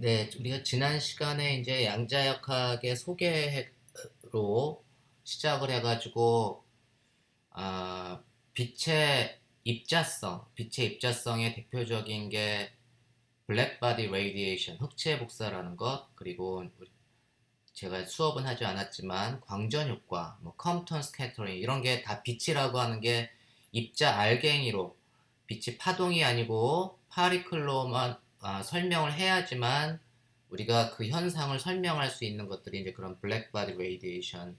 네, 우리가 지난 시간에 이제 양자역학의 소개로 시작을 해가지고, 빛의 빛의 입자성의 대표적인 게 블랙바디 레이디에이션, 흑체 복사라는 것, 그리고 제가 수업은 하지 않았지만 광전 효과, 뭐 컴프턴 스캐터링 이런 게 다 빛이라고 하는 게 입자 알갱이로 빛이 파동이 아니고 파리클로만 설명을 해야지만 우리가 그 현상을 설명할 수 있는 것들이 이제 그런 블랙바디 레이디에이션,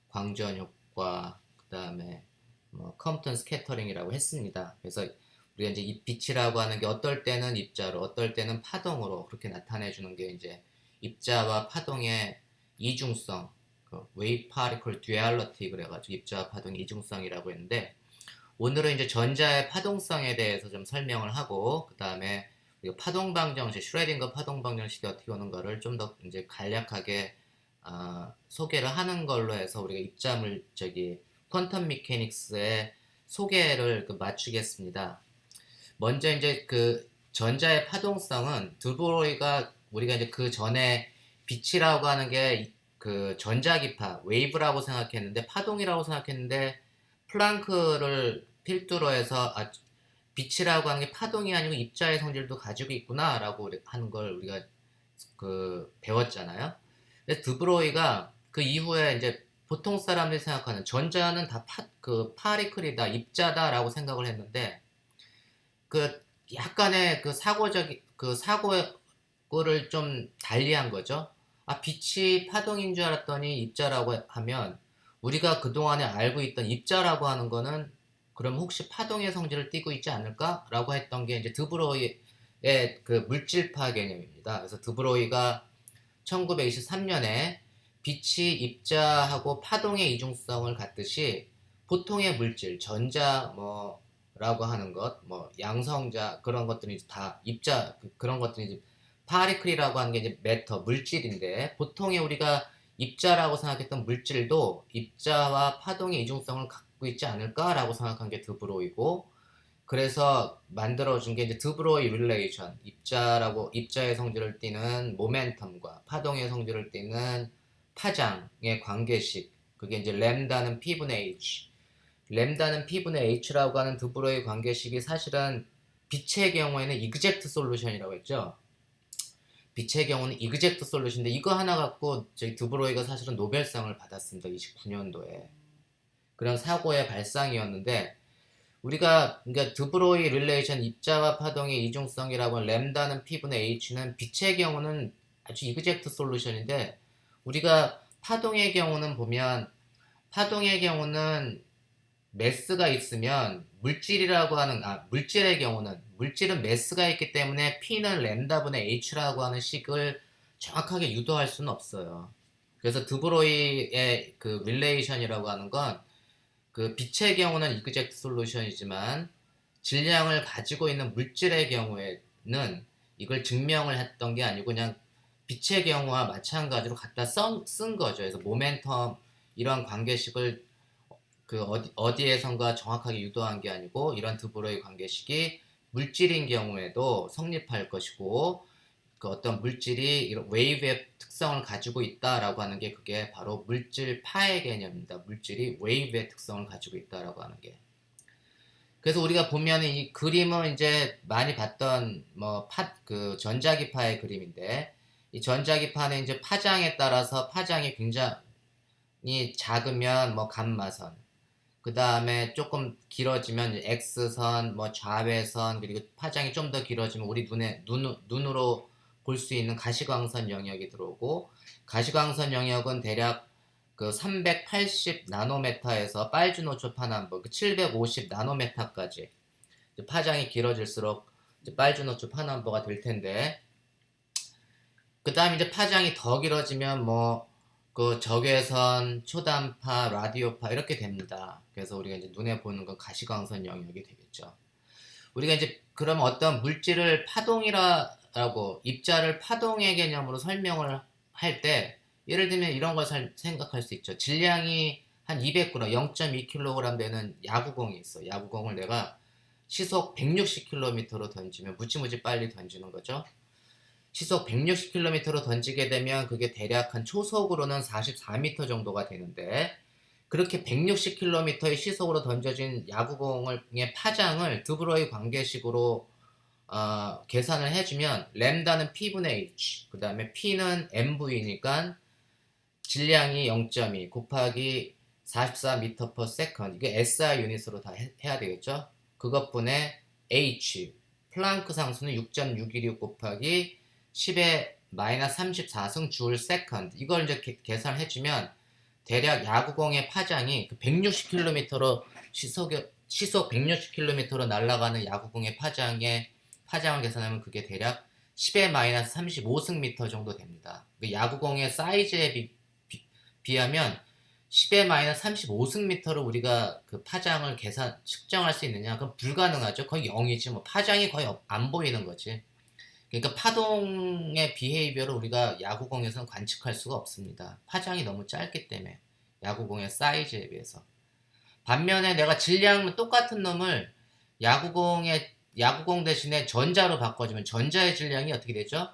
광전 효과, 그다음에 뭐 컴프턴 스캐터링이라고 했습니다. 그래서 우리가 이제 이 빛이라고 하는 게 어떨 때는 입자로, 어떨 때는 파동으로 그렇게 나타내 주는 게 이제 입자와 파동의 이중성, 그 웨이브 파리클 듀얼리티 그래가지고 입자와 파동의 이중성이라고 했는데, 오늘은 이제 전자의 파동성에 대해서 좀 설명을 하고, 그 다음에 파동 방정식, 슈레딩거 파동 방정식이 어떻게 오는 거를 좀 더 이제 간략하게 소개를 하는 걸로 해서 우리가 입자물 퀀텀 미케닉스의 소개를 맞추겠습니다. 먼저 이제 그 전자의 파동성은 드브로이가, 우리가 이제 그 전에 빛이라고 하는 게 그 전자기파, 웨이브라고 생각했는데, 파동이라고 생각했는데, 플랑크를 필두로 해서 빛이라고 하는 게 파동이 아니고 입자의 성질도 가지고 있구나라고 하는 걸 우리가 배웠잖아요. 근데 드브로이가 그 이후에 이제 보통 사람들이 생각하는 전자는 다 파리클이다, 입자다라고 생각을 했는데, 그 약간의 그 사고를 좀 달리한 거죠. 빛이 파동인 줄 알았더니 입자라고 하면, 우리가 그동안에 알고 있던 입자라고 하는 거는 그럼 혹시 파동의 성질을 띠고 있지 않을까라고 했던 게 이제 드브로이의 그 물질파 개념입니다. 그래서 드브로이가 1923년에 빛이 입자하고 파동의 이중성을 갖듯이 보통의 물질, 전자 라고 하는 것, 뭐 양성자 그런 것들이 다 입자 그런 것들이 이제 파리클이라고 하는 게 이제 매터 물질인데, 보통의 우리가 입자라고 생각했던 물질도 입자와 파동의 이중성을 갖고 있지 않을까라고 생각한 게 드브로이고, 그래서 만들어준 게 이제 드브로이 릴레이션, 입자의 성질을 띠는 모멘텀과 파동의 성질을 띠는 파장의 관계식, 그게 이제 램다는 P분의 H, 램다는 P분의 H라고 하는 드브로이 관계식이 사실은 빛의 경우에는 이그젝트 솔루션이라고 했죠. 빛의 경우는 이그젝트 솔루션인데, 이거 하나 갖고 저희 드브로이가 사실은 노벨상을 받았습니다. 29년도에. 그런 사고의 발상이었는데, 우리가 그러니까 드브로이 릴레이션, 입자와 파동의 이중성이라고 하는 램다는 P분의 H는 빛의 경우는 아주 이그젝트 솔루션인데, 우리가 파동의 경우는 매스가 있으면 물질은 매스가 있기 때문에 P는 램다분의 H라고 하는 식을 정확하게 유도할 수는 없어요. 그래서 드브로이의 그 릴레이션이라고 하는 건 그 빛의 경우는 이그젝트 솔루션이지만 질량을 가지고 있는 물질의 경우에는 이걸 증명을 했던 게 아니고 그냥 빛의 경우와 마찬가지로 갖다 쓴 거죠. 그래서 모멘텀 이런 관계식을 어디에선가 정확하게 유도한 게 아니고, 이런 드브로이 관계식이 물질인 경우에도 성립할 것이고, 그 어떤 물질이 이런 웨이브의 특성을 가지고 있다라고 하는 게 그게 바로 물질 파의 개념입니다. 물질이 웨이브의 특성을 가지고 있다라고 하는 게. 그래서 우리가 보면 이 그림은 이제 많이 봤던 그 전자기파의 그림인데, 이 전자기파는 이제 파장에 따라서 파장이 굉장히 작으면 감마선, 그 다음에 조금 길어지면 X선, 좌회선, 그리고 파장이 좀 더 길어지면 우리 눈으로 볼 수 있는 가시광선 영역이 들어오고, 가시광선 영역은 대략 그 380 나노메타에서 빨주노초 파남보, 750 나노메타까지 파장이 길어질수록 빨주노초 파남보가 될 텐데, 그 다음에 이제 파장이 더 길어지면 그 적외선, 초단파, 라디오파 이렇게 됩니다. 그래서 우리가 이제 눈에 보는 건 가시광선 영역이 되겠죠. 우리가 이제 그럼 어떤 물질을 파동이라고, 입자를 파동의 개념으로 설명을 할 때, 예를 들면 이런 걸 생각할 수 있죠. 질량이 한 200g, 0.2kg 되는 야구공이 있어. 야구공을 내가 시속 160km로 던지면 무지무지 빨리 던지는 거죠. 시속 160km로 던지게 되면 그게 대략 한 초속으로는 44m 정도가 되는데, 그렇게 160km의 시속으로 던져진 야구공의 파장을 드브로이 관계식으로 계산을 해주면 램다는 P분의 H, 그 다음에 P는 MV니까 질량이 0.2 곱하기 44m per second, 이게 SI 유닛으로 다 해야 되겠죠. 그것분의 H, 플랑크 상수는 6.616 곱하기 10의 마이너스 34승 줄 세컨드, 이걸 이제 계산을 해주면 대략 야구공의 파장이 160km로 시속 160km로 날아가는 야구공의 파장을 계산하면 그게 대략 10의 마이너스 35승미터 정도 됩니다. 야구공의 사이즈에 비하면 10의 마이너스 35승미터로 우리가 그 파장을 측정할 수 있느냐? 그럼 불가능하죠. 거의 0이지. 뭐 파장이 거의 안 보이는 거지. 그러니까 파동의 비헤이비어를 우리가 야구공에서는 관측할 수가 없습니다. 파장이 너무 짧기 때문에, 야구공의 사이즈에 비해서. 반면에 내가 질량 똑같은 놈을 야구공 대신에 전자로 바꿔주면 전자의 질량이 어떻게 되죠?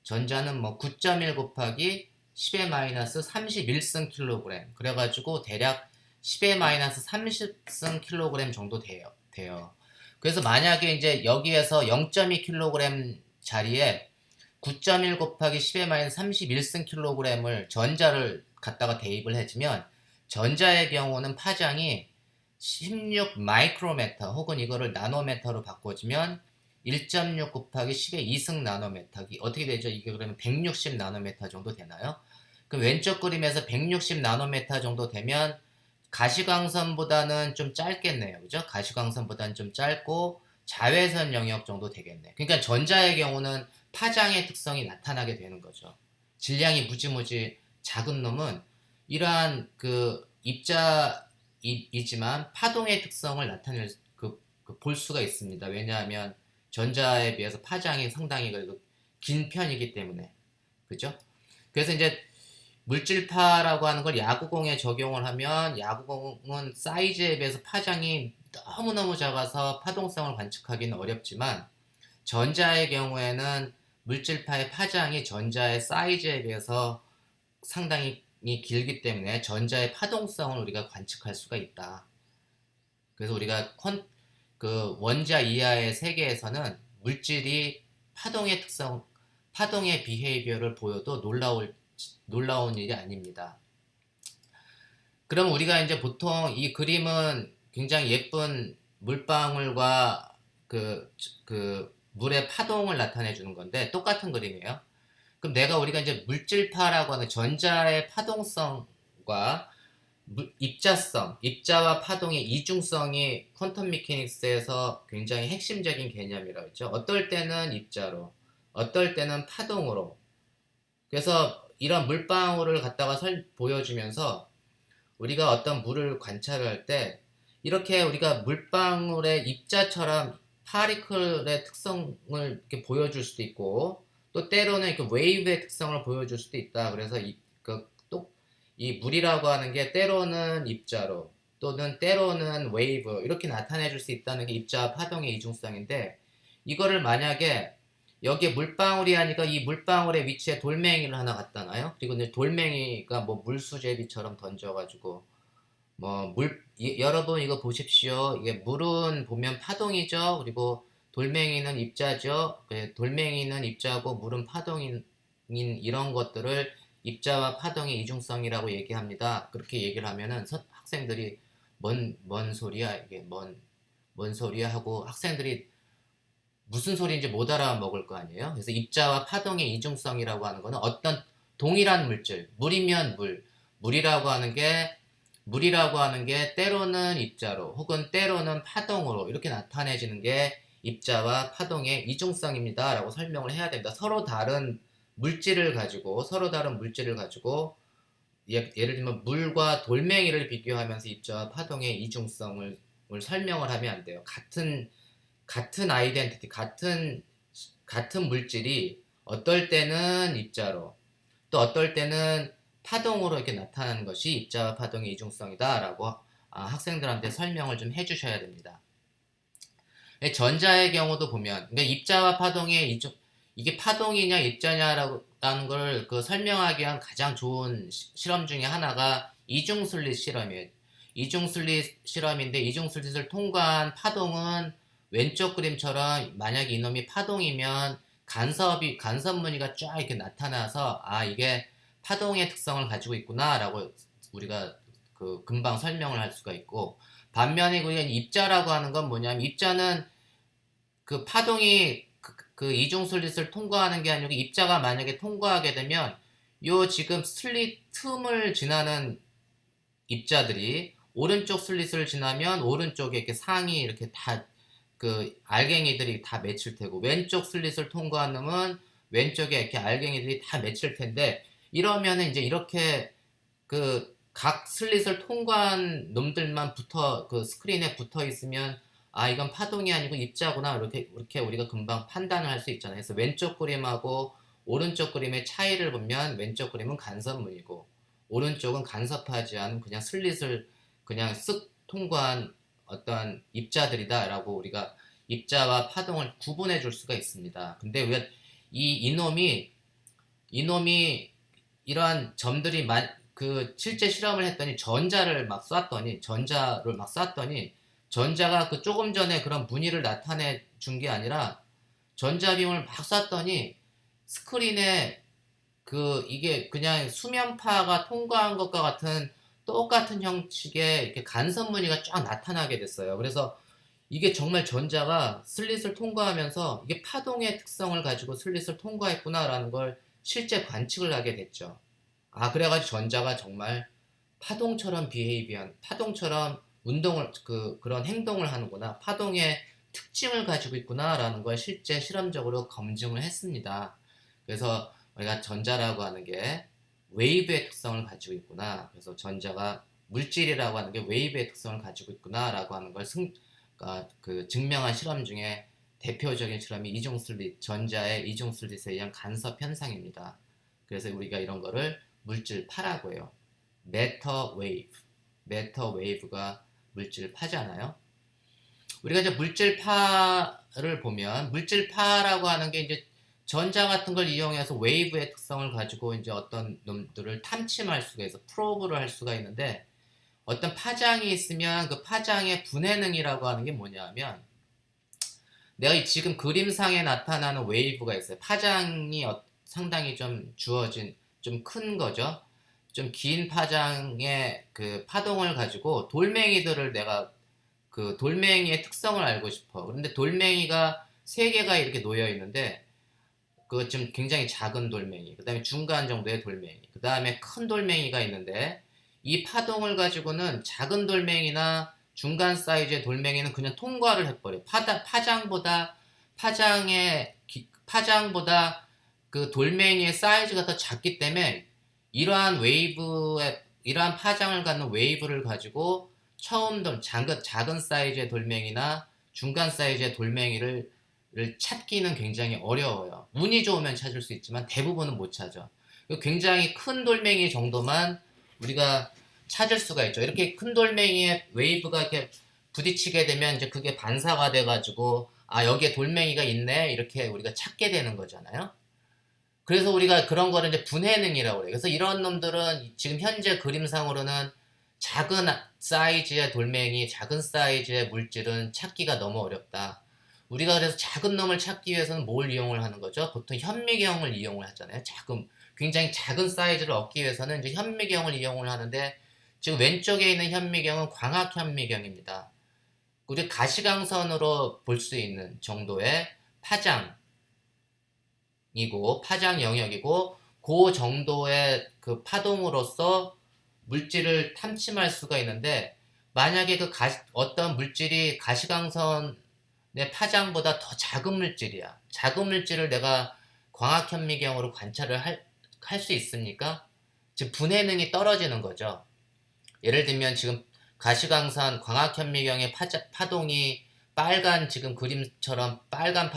전자는 뭐 9.1 곱하기 10의 마이너스 31승 킬로그램, 그래가지고 대략 10의 마이너스 30승 킬로그램 정도 돼요. 그래서 만약에 이제 여기에서 0.2kg 자리에 9.1 곱하기 10의 마이너스 31승 킬로그램을 전자를 갖다가 대입을 해주면 전자의 경우는 파장이 16 마이크로메터 혹은 이거를 나노메터로 바꿔주면 1.6 곱하기 10의 2승 나노메터, 어떻게 되죠? 이게 그러면 160 나노메터 정도 되나요? 그 왼쪽 그림에서 160 나노메터 정도 되면 가시광선보다는 좀 짧겠네요. 그죠? 가시광선보다는 좀 짧고 자외선 영역 정도 되겠네. 그러니까 전자의 경우는 파장의 특성이 나타나게 되는 거죠. 질량이 무지무지 작은 놈은 이러한 그 입자이지만 파동의 특성을 나타낼 볼 수가 있습니다. 왜냐하면 전자에 비해서 파장이 상당히 그래도 긴 편이기 때문에. 그죠? 그래서 이제 물질파라고 하는 걸 야구공에 적용을 하면 야구공은 사이즈에 비해서 파장이 너무너무 작아서 파동성을 관측하기는 어렵지만, 전자의 경우에는 물질파의 파장이 전자의 사이즈에 비해서 상당히 길기 때문에 전자의 파동성을 우리가 관측할 수가 있다. 그래서 우리가 그 원자 이하의 세계에서는 물질이 파동의 비헤이비어를 보여도 놀라운 일이 아닙니다. 그럼 우리가 이제 보통 이 그림은 굉장히 예쁜 물방울과 그 물의 파동을 나타내 주는 건데 똑같은 그림이에요. 그럼 우리가 이제 물질파라고 하는 전자의 파동성과 입자와 파동의 이중성이 퀀텀 미케닉스에서 굉장히 핵심적인 개념이라고 했죠. 어떨 때는 입자로, 어떨 때는 파동으로. 그래서 이런 물방울을 갖다가 보여주면서 우리가 어떤 물을 관찰을 할 때 이렇게 우리가 물방울의 입자처럼 파리클의 특성을 이렇게 보여줄 수도 있고, 또 때로는 이렇게 웨이브의 특성을 보여줄 수도 있다. 그래서 이 물이라고 하는 게 때로는 입자로 또는 때로는 웨이브 이렇게 나타내 줄 수 있다는 게 입자와 파동의 이중성인데, 이거를 만약에 여기에 물방울이 하니까 이 물방울의 위치에 돌멩이를 하나 갖다 놔요. 그리고 이제 돌멩이가 뭐 물수제비처럼 던져가지고 여러분 이거 보십시오. 이게 물은 보면 파동이죠. 그리고 돌멩이는 입자죠. 돌멩이는 입자고 물은 파동인 이런 것들을 입자와 파동의 이중성이라고 얘기합니다. 그렇게 얘기를 하면은 학생들이 뭔 소리야 이게 뭔 소리야 하고 학생들이 무슨 소리인지 못 알아먹을 거 아니에요. 그래서 입자와 파동의 이중성이라고 하는 거는 어떤 동일한 물질, 물이면 물이라고 하는 게 때로는 입자로 혹은 때로는 파동으로 이렇게 나타내지는 게 입자와 파동의 이중성입니다 라고 설명을 해야 됩니다. 서로 다른 물질을 가지고 예를 들면 물과 돌멩이를 비교하면서 입자와 파동의 이중성을 설명을 하면 안 돼요. 같은 아이덴티티, 같은 물질이 어떨 때는 입자로 또 어떨 때는 파동으로 이렇게 나타나는 것이 입자와 파동의 이중성이다 라고 학생들한테 설명을 좀 해주셔야 됩니다. 전자의 경우도 보면, 그러니까 이게 파동이냐 입자냐라는 걸 그 설명하기 위한 가장 좋은 실험 중에 하나가 이중슬릿 실험이에요. 이중슬릿 실험인데 이중슬릿을 통과한 파동은 왼쪽 그림처럼 만약에 이놈이 파동이면 간섭 무늬가 쫙 이렇게 나타나서 아 이게 파동의 특성을 가지고 있구나라고 우리가 그 금방 설명을 할 수가 있고 반면에 우리가 입자라고 하는 건 뭐냐면 입자는 그 파동이 그 이중 슬릿을 통과하는 게 아니고 입자가 만약에 통과하게 되면 요 지금 슬릿 틈을 지나는 입자들이 오른쪽 슬릿을 지나면 오른쪽에 이렇게 상이 이렇게 다 그 알갱이들이 다 맺힐 테고 왼쪽 슬릿을 통과한 놈은 왼쪽에 이렇게 알갱이들이 다 맺힐 텐데 이러면은 이제 이렇게 그 각 슬릿을 통과한 놈들만 그 스크린에 붙어 있으면 아 이건 파동이 아니고 입자구나 이렇게 우리가 금방 판단을 할 수 있잖아요. 그래서 왼쪽 그림하고 오른쪽 그림의 차이를 보면 왼쪽 그림은 간섭무늬고 오른쪽은 간섭하지 않은 그냥 슬릿을 그냥 쓱 통과한 어떤 입자들이다라고 우리가 입자와 파동을 구분해 줄 수가 있습니다. 근데 왜 이놈이 이러한 점들이 그 실제 실험을 했더니 전자를 막 쐈더니 전자가 그 조금 전에 그런 무늬를 나타내 준 게 아니라 전자빔을 막 쐈더니 스크린에 그 이게 그냥 수면파가 통과한 것과 같은 똑같은 형식의 이렇게 간섭 무늬가 쫙 나타나게 됐어요. 그래서 이게 정말 전자가 슬릿을 통과하면서 이게 파동의 특성을 가지고 슬릿을 통과했구나라는 걸 실제 관측을 하게 됐죠. 아, 그래가지고 전자가 정말 파동처럼 그런 행동을 하는구나. 파동의 특징을 가지고 있구나라는 걸 실제 실험적으로 검증을 했습니다. 그래서 우리가 전자라고 하는 게 웨이브의 특성을 가지고 있구나. 그래서 전자가 물질이라고 하는 게 웨이브의 특성을 가지고 있구나라고 하는 걸 그 증명한 실험 중에 대표적인 실험이 전자의 이중슬릿에 의한 간섭 현상입니다. 그래서 우리가 이런 거를 물질파라고 해요. 매터 웨이브가 물질파잖아요. 우리가 이제 물질파를 보면 물질파라고 하는 게 이제 전자 같은 걸 이용해서 웨이브의 특성을 가지고 이제 어떤 놈들을 탐침할 수가 있어 프로브를 할 수가 있는데 어떤 파장이 있으면 그 파장의 분해능이라고 하는 게 뭐냐면 내가 지금 그림상에 나타나는 웨이브가 있어요. 파장이 상당히 좀 주어진 좀 큰 거죠. 좀 긴 파장의 그 파동을 가지고 돌멩이들을 내가 그 돌멩이의 특성을 알고 싶어. 그런데 돌멩이가 세 개가 이렇게 놓여 있는데 그 좀 굉장히 작은 돌멩이, 그 다음에 중간 정도의 돌멩이, 그 다음에 큰 돌멩이가 있는데 이 파동을 가지고는 작은 돌멩이나 중간 사이즈의 돌멩이는 그냥 통과를 해버려. 파장보다 그 돌멩이의 사이즈가 더 작기 때문에 이러한 파장을 갖는 웨이브를 가지고 작은 사이즈의 돌멩이나 중간 사이즈의 돌멩이를 찾기는 굉장히 어려워요. 운이 좋으면 찾을 수 있지만 대부분은 못 찾아. 굉장히 큰 돌멩이 정도만 우리가 찾을 수가 있죠. 이렇게 큰 돌멩이에 웨이브가 이렇게 부딪히게 되면 이제 그게 반사가 돼가지고 아 여기에 돌멩이가 있네 이렇게 우리가 찾게 되는 거잖아요. 그래서 우리가 그런 거를 이제 분해능이라고 그래요. 그래서 이런 놈들은 지금 현재 그림상으로는 작은 사이즈의 돌멩이, 작은 사이즈의 물질은 찾기가 너무 어렵다. 우리가 그래서 작은 놈을 찾기 위해서는 뭘 이용을 하는 거죠? 보통 현미경을 이용을 하잖아요. 굉장히 작은 사이즈를 얻기 위해서는 이제 현미경을 이용을 하는데 지금 왼쪽에 있는 현미경은 광학 현미경입니다. 우리 가시광선으로 볼 수 있는 정도의 파장 영역이고 그 정도의 그 파동으로서 물질을 탐침할 수가 있는데 만약에 어떤 물질이 가시광선의 파장보다 더 작은 물질이야. 작은 물질을 내가 광학현미경으로 관찰을 할 수 있습니까? 즉 분해능이 떨어지는 거죠. 예를 들면 지금 가시광선 광학현미경의 파동이 빨간 지금 그림처럼 빨간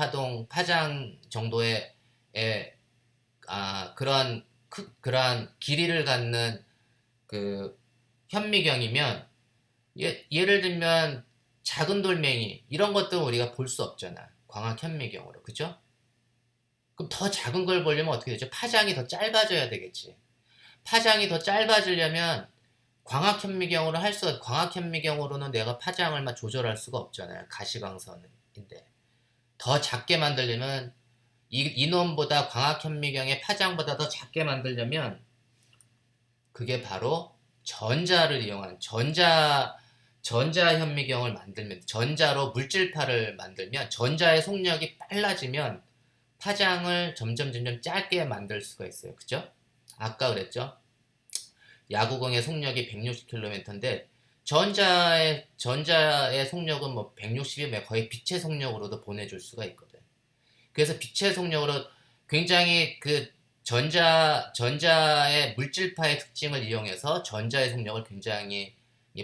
파장 정도의 그러한 길이를 갖는 그 현미경이면 예를 들면 작은 돌멩이 이런 것들은 우리가 볼 수 없잖아. 광학 현미경으로. 그죠? 그럼 더 작은 걸 보려면 어떻게 되죠? 파장이 더 짧아져야 되겠지. 파장이 더 짧아지려면 광학현미경으로 광학현미경으로는 내가 파장을 조절할 수가 없잖아요. 가시광선인데. 더 작게 만들려면 인원보다 광학현미경의 파장보다 더 작게 만들려면 그게 바로 전자를 이용한 전자현미경을 만들면, 전자로 물질파를 만들면, 전자의 속력이 빨라지면 파장을 점점 짧게 만들 수가 있어요. 그죠? 아까 그랬죠? 야구공의 속력이 160km인데 전자의 속력은 뭐 160이면 거의 빛의 속력으로도 보내줄 수가 있거든. 그래서 빛의 속력으로 굉장히 그 전자의 물질파의 특징을 이용해서 전자의 속력을 굉장히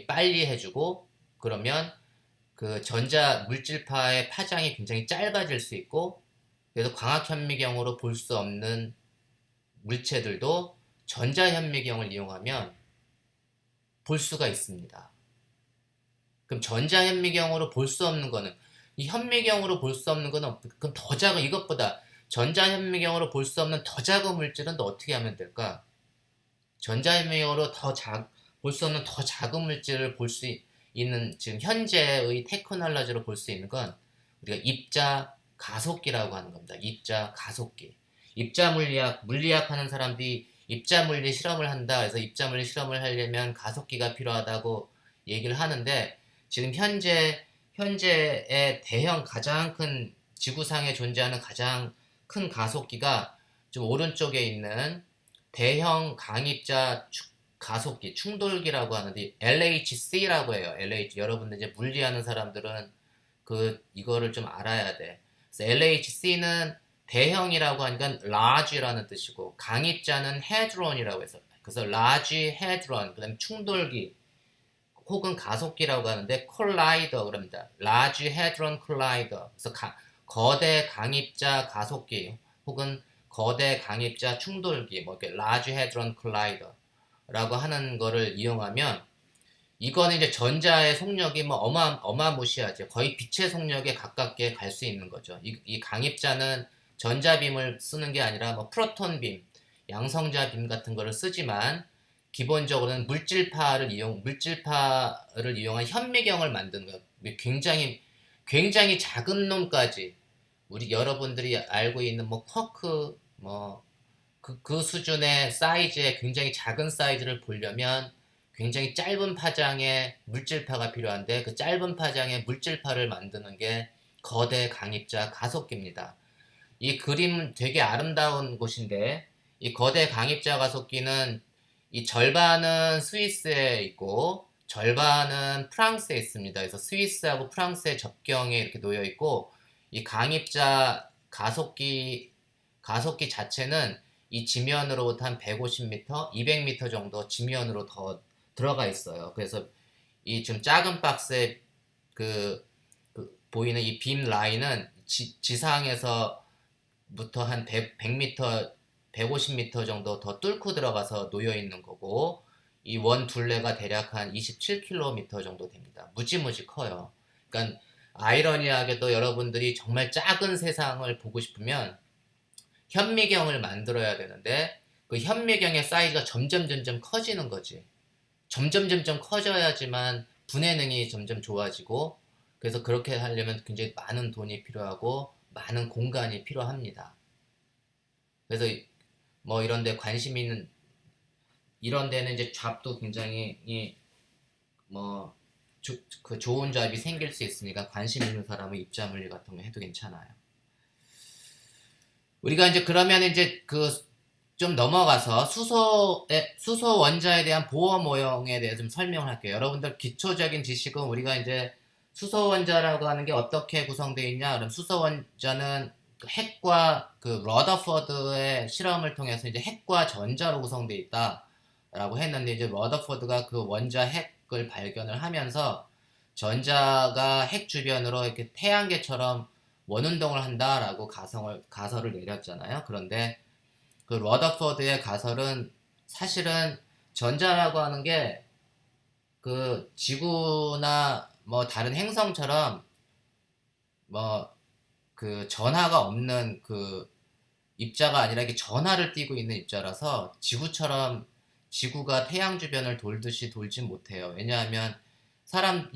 빨리 해주고, 그러면 그 전자 물질파의 파장이 굉장히 짧아질 수 있고, 그래서 광학현미경으로 볼 수 없는 물체들도 전자현미경을 이용하면 볼 수가 있습니다. 그럼 전자현미경으로 볼 수 없는 거는, 이 현미경으로 볼 수 없는 거는, 그럼 더 작은, 이것보다 전자현미경으로 볼 수 없는 더 작은 물질은 또 어떻게 하면 될까? 전자현미경으로 볼 수 없는 더 작은 물질을 볼 수 있는, 지금 현재의 테크놀로지로 볼 수 있는 건 우리가 입자 가속기라고 하는 겁니다. 입자 가속기. 입자 물리학 하는 사람들이 입자 물리 실험을 한다. 그래서 입자 물리 실험을 하려면 가속기가 필요하다고 얘기를 하는데, 지금 현재의 가장 큰, 지구상에 존재하는 가장 큰 가속기가 좀 오른쪽에 있는 대형 강입자 가속기, 충돌기라고 하는데 LHC라고 해요. LH. 여러분들 이제 물리하는 사람들은 이거를 좀 알아야 돼. 그래서 LHC는 대형이라고 하니까 large라는 뜻이고, 강입자는 hadron이라고 해서, 그래서 large hadron, 그다음에 충돌기 혹은 가속기라고 하는데 collider 그럽니다. large hadron collider. 그래서 거대 강입자 가속기 혹은 거대 강입자 충돌기, 뭐 이렇게 large hadron collider라고 하는 거를 이용하면, 이거는 이제 전자의 속력이 뭐 어마무시하죠. 거의 빛의 속력에 가깝게 갈 수 있는 거죠. 이 강입자는 전자빔을 쓰는 게 아니라 뭐 프로톤 빔, 양성자 빔 같은 거를 쓰지만, 기본적으로는 물질파를 이용한 현미경을 만드는 거예요. 굉장히 작은 놈까지, 우리 여러분들이 알고 있는 뭐 쿼크, 뭐 그 수준의 사이즈의 굉장히 작은 사이즈를 보려면 굉장히 짧은 파장의 물질파가 필요한데, 그 짧은 파장의 물질파를 만드는 게 거대 강입자 가속기입니다. 이 그림 되게 아름다운 곳인데, 이 거대 강입자 가속기는 이 절반은 스위스에 있고 절반은 프랑스에 있습니다. 그래서 스위스하고 프랑스의 접경에 이렇게 놓여 있고, 이 강입자 가속기 자체는 이 지면으로부터 한 150m, 200m 정도 지면으로 더 들어가 있어요. 그래서 이 좀 작은 박스에 보이는 이 빔 라인은 지상에서부터 한 100m, 150m 정도 더 뚫고 들어가서 놓여 있는 거고, 이 원 둘레가 대략 한 27km 정도 됩니다. 무지무지 커요. 그러니까 아이러니하게도 여러분들이 정말 작은 세상을 보고 싶으면 현미경을 만들어야 되는데, 그 현미경의 사이즈가 점점 커지는 거지. 점점 커져야지만 분해능이 점점 좋아지고, 그래서 그렇게 하려면 굉장히 많은 돈이 필요하고 많은 공간이 필요합니다. 그래서 뭐 이런 데 관심 있는, 이런 데는 이제 잡도 굉장히 뭐 좋은 잡이 생길 수 있으니까 관심 있는 사람은 입자 물리 같은 거 해도 괜찮아요. 우리가 이제 그러면 이제 좀 넘어가서 수소 원자에 대한 보호 모형에 대해서 좀 설명을 할게요. 여러분들 기초적인 지식은, 우리가 이제 수소 원자라고 하는 게 어떻게 구성되어 있냐? 그럼 수소 원자는 핵과 러더포드의 실험을 통해서 이제 핵과 전자로 구성되어 있다라고 했는데, 이제 러더포드가 그 원자 핵을 발견을 하면서 전자가 핵 주변으로 이렇게 태양계처럼 원운동을 한다라고 가설을 내렸잖아요. 그런데 그 러더포드의 가설은 사실은 전자라고 하는 게 지구나 뭐 다른 행성처럼 뭐 전하가 없는 입자가 아니라 이게 전하를 띠고 있는 입자라서 지구처럼 지구가 태양 주변을 돌듯이 돌진 못해요. 왜냐하면 사람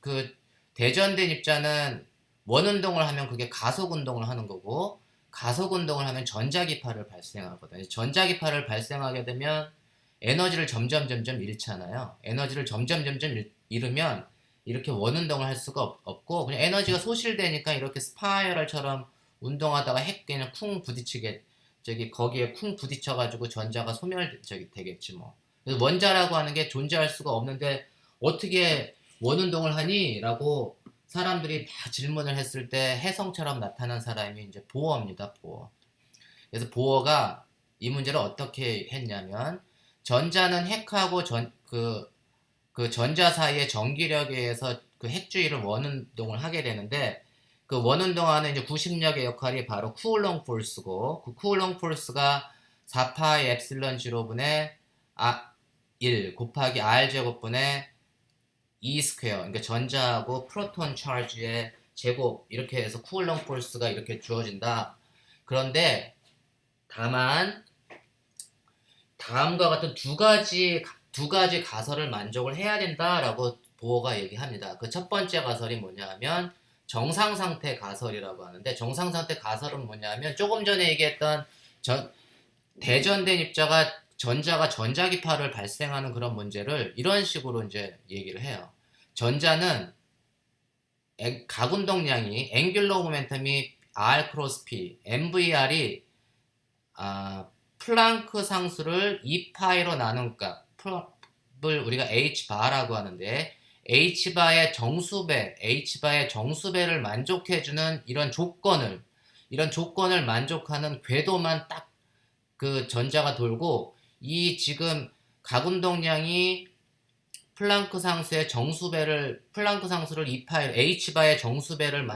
그 대전된 입자는 원운동을 하면 그게 가속운동을 하는 거고, 가속운동을 하면 전자기파를 발생하거든요. 전자기파를 발생하게 되면 에너지를 점점 잃잖아요. 에너지를 점점 잃으면 이렇게 원운동을 할 수가 없고, 그냥 에너지가 소실되니까 이렇게 스파이럴처럼 운동하다가 핵 그냥 쿵 부딪히게, 거기에 쿵 부딪혀가지고 전자가 되겠지 뭐. 그래서 원자라고 하는 게 존재할 수가 없는데 어떻게 원운동을 하니? 라고 사람들이 다 질문을 했을 때 혜성처럼 나타난 사람이 이제 보어입니다. 보어. 그래서 보어가 이 문제를 어떻게 했냐면, 전자는 핵하고 그 전자 사이의 전기력에 의해서 그 핵주위를 원운동을 하게 되는데, 그 원운동하는 이제 구심력의 역할이 바로 쿠울롱 폴스고, 그 쿠울롱 폴스가 4파이 엡실론 0분의 1 곱하기 r 제곱분의 E 스퀘어, 그러니까 전자하고 프로톤 차지의 제곱, 이렇게 해서 쿠울롱 폴스가 이렇게 주어진다. 그런데 다만 다음과 같은 두 가지 가설을 만족을 해야 된다라고 보어가 얘기합니다. 그 첫 번째 가설이 뭐냐 하면 정상상태 가설이라고 하는데, 정상상태 가설은 뭐냐 하면 조금 전에 얘기했던 대전된 입자가 전자가 전자기파를 발생하는 그런 문제를 이런 식으로 이제 얘기를 해요. 전자는 각운동량이 앵귤러 모멘텀이 r 크로스 p, mvr이 플랑크 상수를 2파이로 나눈 값을 우리가 h바라고 하는데, h바의 정수배를 만족해주는 이런 조건을 만족하는 궤도만 딱 그 전자가 돌고, 이 지금 각운동량이 플랑크 상수를 2파이, h바의 정수배를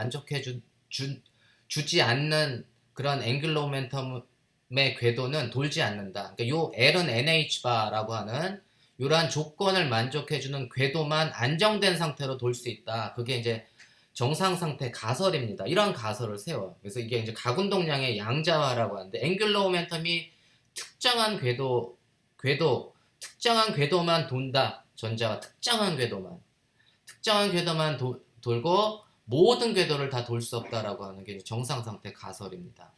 주지 않는 그런 앵귤러 모멘텀의 궤도는 돌지 않는다. 그러니까 요 L은 NH바라고 하는 이러한 조건을 만족해주는 궤도만 안정된 상태로 돌 수 있다. 그게 이제 정상상태 가설입니다. 이런 가설을 세워요. 그래서 이게 이제 각운동량의 양자화라고 하는데, 앵귤러 모멘텀이 특정한 특정한 궤도만 돈다. 전자가 특정한 궤도만 돌고 모든 궤도를 다 돌 수 없다라고 하는 게 정상상태 가설입니다.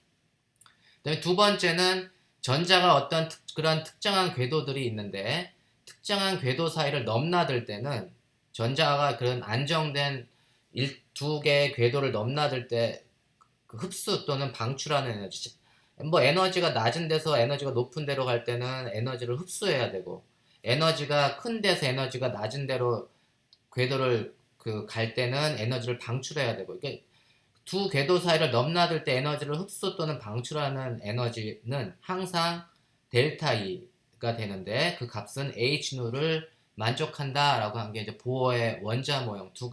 그다음에 두 번째는 전자가 어떤 그런 특정한 궤도들이 있는데, 특정한 궤도 사이를 넘나들 때는 전자가 그런 안정된 두 개의 궤도를 넘나들 때 그 흡수 또는 방출하는 에너지, 뭐 에너지가 낮은 데서 에너지가 높은 데로 갈 때는 에너지를 흡수해야 되고, 에너지가 큰 데서 에너지가 낮은 데로 궤도를 갈 때는 에너지를 방출해야 되고, 이게 두 궤도 사이를 넘나들 때 에너지를 흡수 또는 방출하는 에너지는 항상 델타 E가 되는데, 그 값은 h누를 만족한다라고 한 게 이제 보어의 원자 모형 두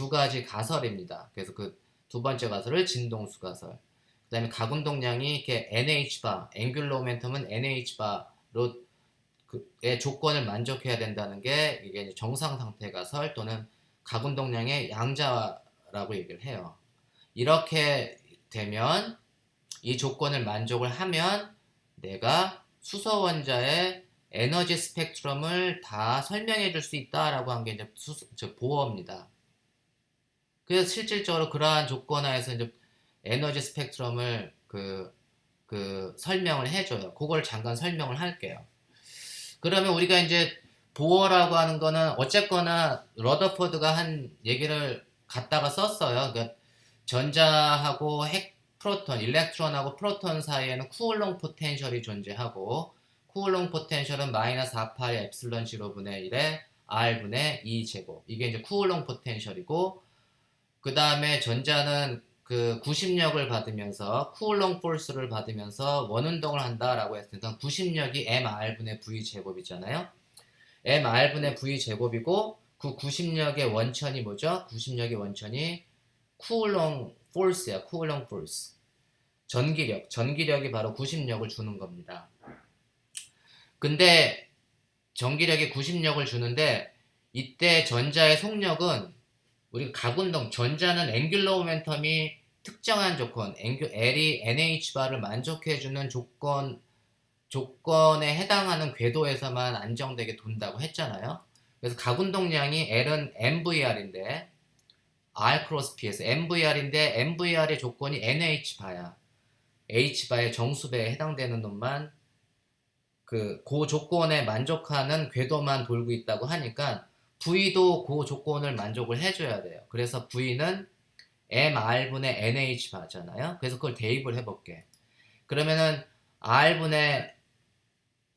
가지 가설입니다. 그래서 그 두 번째 가설을 진동수 가설, 그 다음에 각운동량이 이렇게 NH바, 앵귤러 모멘텀은 NH바로 의 조건을 만족해야 된다는 게 이게 이제 정상상태 가설 또는 각운동량의 양자라고 얘기를 해요. 이렇게 되면, 이 조건을 만족을 하면 내가 수소 원자의 에너지 스펙트럼을 다 설명해 줄 수 있다라고 한 게 이제 보어입니다. 그래서 실질적으로 그러한 조건하에서 이제 에너지 스펙트럼을 설명을 해줘요. 그걸 잠깐 설명을 할게요. 그러면 우리가 이제 보어라고 하는 거는 어쨌거나 러더포드가 한 얘기를 갖다가 썼어요. 그러니까 전자하고 프로톤, 일렉트론하고 프로톤 사이에는 쿠울롱 포텐셜이 존재하고, 쿠울롱 포텐셜은 마이너스 4파이 엡실론 0분의 1에 R분의 2제곱. 이게 이제 쿠울롱 포텐셜이고, 그 다음에 전자는 그 구심력을 받으면서, 쿠울롱 폴스를 받으면서 원운동을 한다라고 했으니까 구심력이 mr분의 v 제곱이잖아요. mr분의 v 제곱이고, 그 구심력의 원천이 뭐죠? 구심력의 원천이 쿠울롱 폴스야. 쿠울롱 폴스. 전기력이 바로 구심력을 주는 겁니다. 근데 전기력이 구심력을 주는데, 이때 전자의 속력은, 우리가 각운동, 전자는 앵귤러 모멘텀이 특정한 조건, L이 NH바를 만족해주는 조건에 해당하는 궤도에서만 안정되게 돈다고 했잖아요. 그래서 가운동량이 L은 MVR인데 R 크로스 P에서 MVR인데 MVR의 조건이 NH바야. H바의 정수배에 해당되는 놈만 그 조건에 만족하는 궤도만 돌고 있다고 하니까 V도 그 조건을 만족을 해줘야 돼요. 그래서 V는 MR분의 NH바잖아요. 그래서 그걸 대입을 해볼게. 그러면은 R분의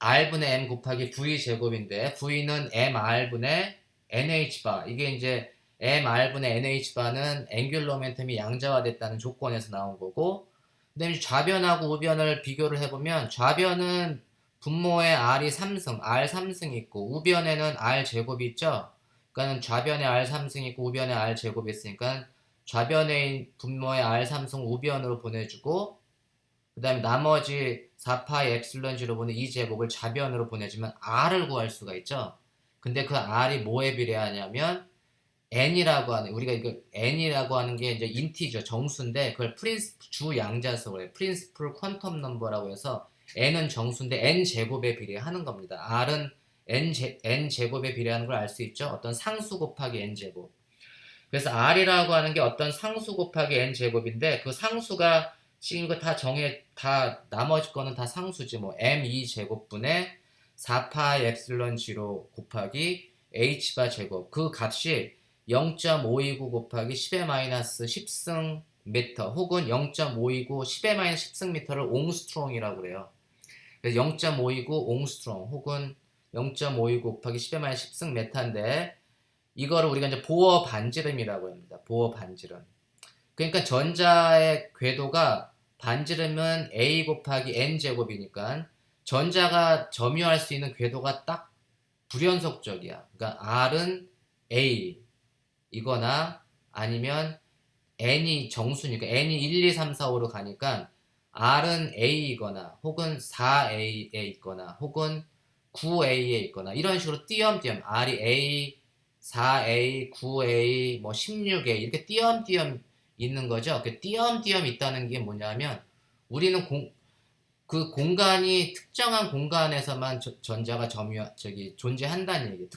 M 곱하기 V 제곱인데 V는 MR분의 NH바. 이게 이제 MR분의 NH바는 앵귤러 모멘텀이 양자화됐다는 조건에서 나온 거고, 그 다음에 좌변하고 우변을 비교를 해보면 좌변은 분모에 R이 3승, R 3승이 있고 우변에는 R 제곱이 있죠. 그러니까 좌변에 R 3승이 있고 우변에 R 제곱이 있으니까 좌변에 분모에 R 3승 우변으로 보내주고 그 다음에 나머지 4파이 엡실론 0 분의 2제곱을 좌변으로 보내주면 R을 구할 수가 있죠. 근데 그 R이 뭐에 비례하냐면 N이라고 하는, 우리가 이거 N이라고 하는 게 이제 인티저, 정수인데 그걸 주 양자석으로 해요. 프린시플 퀀텀 넘버라고 해서 N은 정수인데 N제곱에 비례하는 겁니다. R은 N제곱에 비례하는 걸 알 수 있죠. 어떤 상수 곱하기 N제곱. 그래서 R이라고 하는 게 어떤 상수 곱하기 N제곱인데 그 상수가 지금 이거 다 나머지 거는 다 상수지. 뭐 M2제곱분의 4파이 엡실론 0 곱하기 H바 제곱. 그 값이 0.529 곱하기 10의 마이너스 10승 미터 혹은 0.529 10의 마이너스 10승 미터를 옹스트롱이라고 그래요. 그래서 0.529 옹스트롱 혹은 0.529 곱하기 10의 마이너스 10승 메타인데 이거를 우리가 이제 보어 반지름이라고 합니다. 보어 반지름. 그러니까 전자의 궤도가 반지름은 A 곱하기 N 제곱이니까 전자가 점유할 수 있는 궤도가 딱 불연속적이야. 그러니까 R은 A 이거나 아니면 N이 정수니까 N이 1, 2, 3, 4, 5로 가니까 R은 A이거나 혹은 4A에 있거나 혹은 9A에 있거나 이런 식으로 띄엄띄엄 R이 A, 4A, 9A, 뭐 16A 이렇게 띄엄띄엄 있는 거죠. 그 띄엄띄엄 있다는 게 뭐냐면 우리는 그 공간이 특정한 공간에서만 전자가 존재한다는 얘기예요.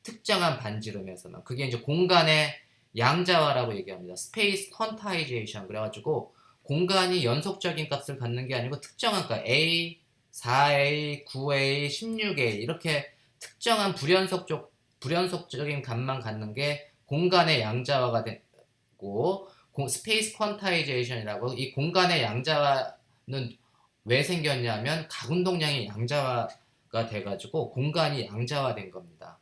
특정한 반지름에서만. 그게 이제 공간의 양자화라고 얘기합니다. 스페이스 퀀타이제이션. 그래가지고 공간이 연속적인 값을 갖는 게 아니고 특정한 값 A, 4A, 9A, 16A 이렇게 특정한 불연속적인 값만 갖는 게 공간의 양자화가 되고 스페이스 퀀타이제이션이라고 이 공간의 양자화는 왜 생겼냐면 가운동량이 양자화가 돼가지고 공간이 양자화된 겁니다.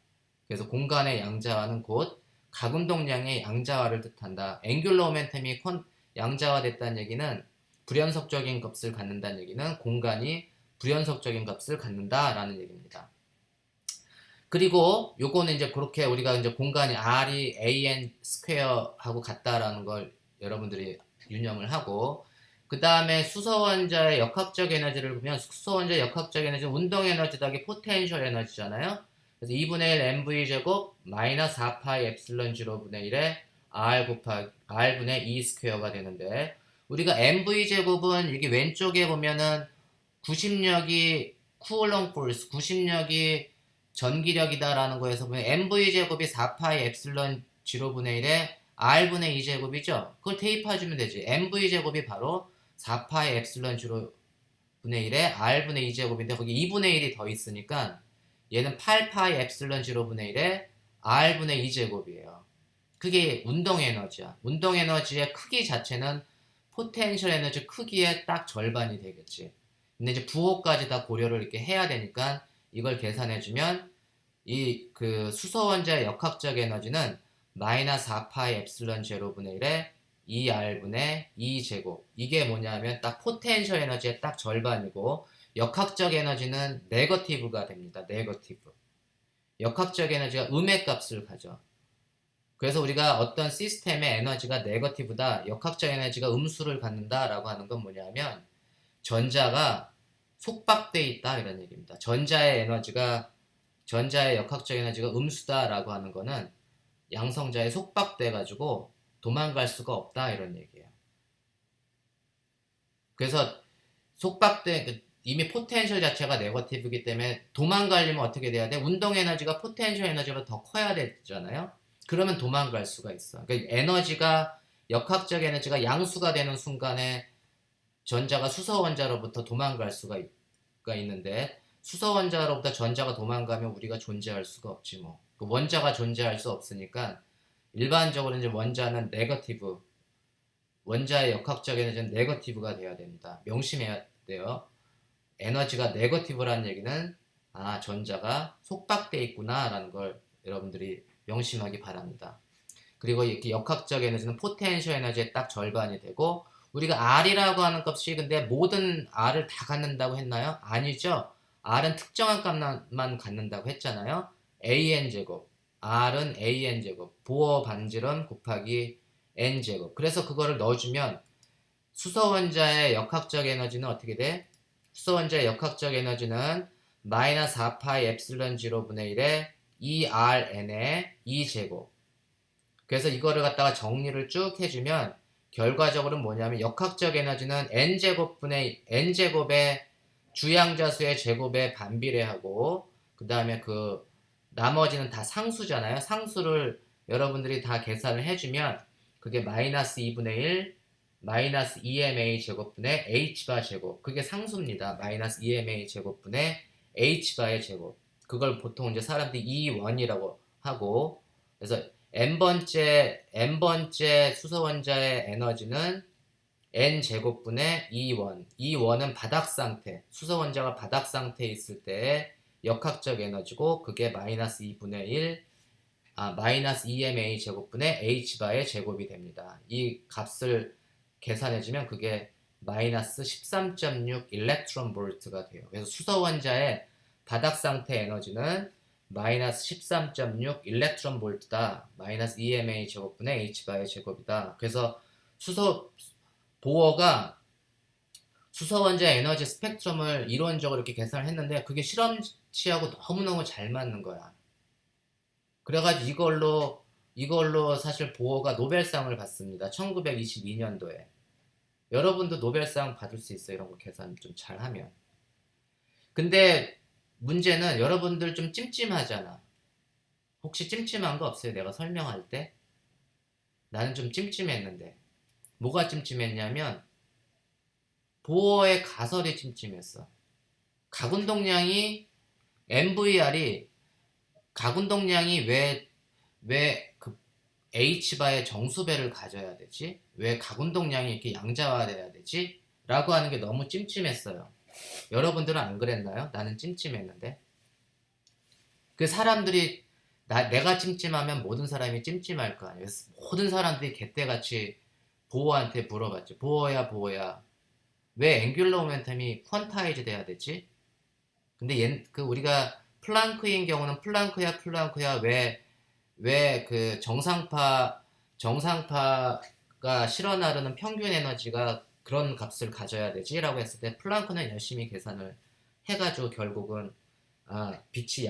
그래서 공간의 양자화는 곧 가운동량의 양자화를 뜻한다. 앵귤러 모멘텀이 양자화됐다는 얘기는 불연속적인 값을 갖는다는 얘기는 공간이 불연속적인 값을 갖는다라는 얘기입니다. 그리고 요거는 이제 그렇게 우리가 이제 공간이 R이 AN 스퀘어하고 같다라는 걸 여러분들이 유념을 하고 그 다음에 수소원자의 역학적 에너지를 보면 수소원자의 역학적 에너지는 운동 에너지 더하기 포텐셜 에너지잖아요. 그래서 2분의 1 mv 제곱 마이너스 4파이 엡실론 0분의 1에 r분의 2 스퀘어가 되는데 우리가 mv 제곱은 여기 왼쪽에 보면은 구심력이 쿠올롱 포스 구심력이 전기력이다라는 거에서 보면 mv 제곱이 4파이 엡실론 0분의 1에 r분의 2 제곱이죠. 그걸 대입해주면 되지. mv 제곱이 바로 4파이 엡실론 0분의 1에 r분의 2 제곱인데 거기 2분의 1이 더 있으니까 얘는 8파이 엡실론 0분의 1에 r분의 2 제곱이에요. 그게 운동 에너지야. 운동 에너지의 크기 자체는 포텐셜 에너지 크기의 딱 절반이 되겠지. 근데 이제 부호까지 다 고려를 이렇게 해야 되니까 이걸 계산해주면 이 그 수소원자의 역학적 에너지는 마이너스 4파이 엡실론 0분의 1에 2r분의 2제곱. 이게 뭐냐면 딱 포텐셜 에너지의 딱 절반이고 역학적 에너지는 네거티브가 됩니다. 네거티브. 역학적 에너지가 음의 값을 가져. 그래서 우리가 어떤 시스템의 에너지가 네거티브다, 역학적 에너지가 음수를 갖는다라고 하는 건 뭐냐면 전자가 속박돼 있다 이런 얘기입니다. 전자의 역학적 에너지가 음수다라고 하는 거는 양성자에 속박돼 가지고 도망갈 수가 없다 이런 얘기예요. 그래서 속박된 이미 포텐셜 자체가 네거티브이기 때문에 도망가려면 어떻게 돼야 돼? 운동 에너지가 포텐셜 에너지보다 더 커야 되잖아요. 그러면 도망갈 수가 있어. 그러니까 에너지가 역학적 에너지가 양수가 되는 순간에 전자가 수소 원자로부터 도망갈 수가 있는데 수소 원자로부터 전자가 도망가면 우리가 존재할 수가 없지 뭐. 그 원자가 존재할 수 없으니까 일반적으로 이제 원자는 네거티브, 원자의 역학적 에너지는 네거티브가 돼야 됩니다. 명심해야 돼요. 에너지가 네거티브라는 얘기는 전자가 속박돼 있구나라는 걸 여러분들이 명심하기 바랍니다. 그리고 이렇게 역학적 에너지는 포텐셜 에너지의 딱 절반이 되고 우리가 R이라고 하는 값이 근데 모든 R을 다 갖는다고 했나요? 아니죠. R은 특정한 값만 갖는다고 했잖아요. AN제곱 R은 AN제곱 보어 반지름 곱하기 N제곱 그래서 그거를 넣어주면 수소 원자의 역학적 에너지는 어떻게 돼? 수소 원자의 역학적 에너지는 마이너스 4파이 엡실론 0분의 1에 2RN의 2제곱 그래서 이거를 갖다가 정리를 쭉 해주면 결과적으로 뭐냐면 역학적 에너지는 n제곱의 주양자수의 제곱에 반비례하고 그 다음에 그 나머지는 다 상수잖아요. 상수를 여러분들이 다 계산을 해주면 그게 마이너스 2분의 1 마이너스 2ma 제곱분의 h바 제곱 그게 상수입니다. 마이너스 2ma 제곱분의 h바의 제곱 그걸 보통 이제 사람들이 2원이라고 하고 그래서 n번째 수소 원자의 에너지는 n제곱분의 2원 2원은 바닥 상태 수소 원자가 바닥 상태에 있을 때의 역학적 에너지고 그게 마이너스 2분의 1 마이너스 2ma 제곱분의 h바의 제곱이 됩니다. 이 값을 계산해주면 그게 마이너스 13.6 일렉트론 볼트가 돼요. 그래서 수소 원자의 바닥 상태 에너지는 마이너스 13.6 일렉트론 볼트다. 마이너스 2ma 제곱분의 h바의 제곱이다. 그래서 보어가 수소 원자의 에너지 스펙트럼을 이론적으로 이렇게 계산을 했는데 그게 실험치하고 너무너무 잘 맞는 거야. 그래가지고 이걸로 사실 보어가 노벨상을 받습니다. 1922년도에. 여러분도 노벨상 받을 수 있어요. 이런 거 계산 좀 잘하면. 근데 문제는 여러분들 좀 찜찜하잖아. 혹시 찜찜한 거 없어요? 내가 설명할 때? 나는 좀 찜찜했는데. 뭐가 찜찜했냐면 보어의 가설이 찜찜했어. 가군동량이 MVR이 가군동량이 왜 그 H바의 정수배를 가져야 되지? 왜 가군동량이 이렇게 양자화돼야 되지? 라고 하는 게 너무 찜찜했어요. 여러분들은 안 그랬나요? 나는 찜찜했는데. 그 사람들이 내가 찜찜하면 모든 사람이 찜찜할 거 아니에요. 모든 사람들이 개떼같이 보어한테 물어봤죠. 보어야. 왜 앵귤러 모멘텀이 퀀타이즈 돼야 되지? 근데 우리가 플랑크인 경우는 플랑크야 왜 그 정상파가 실어 나르는 평균 에너지가 그런 값을 가져야 되지? 라고 했을 때 플랑크는 열심히 계산을 해가지고 결국은 빛이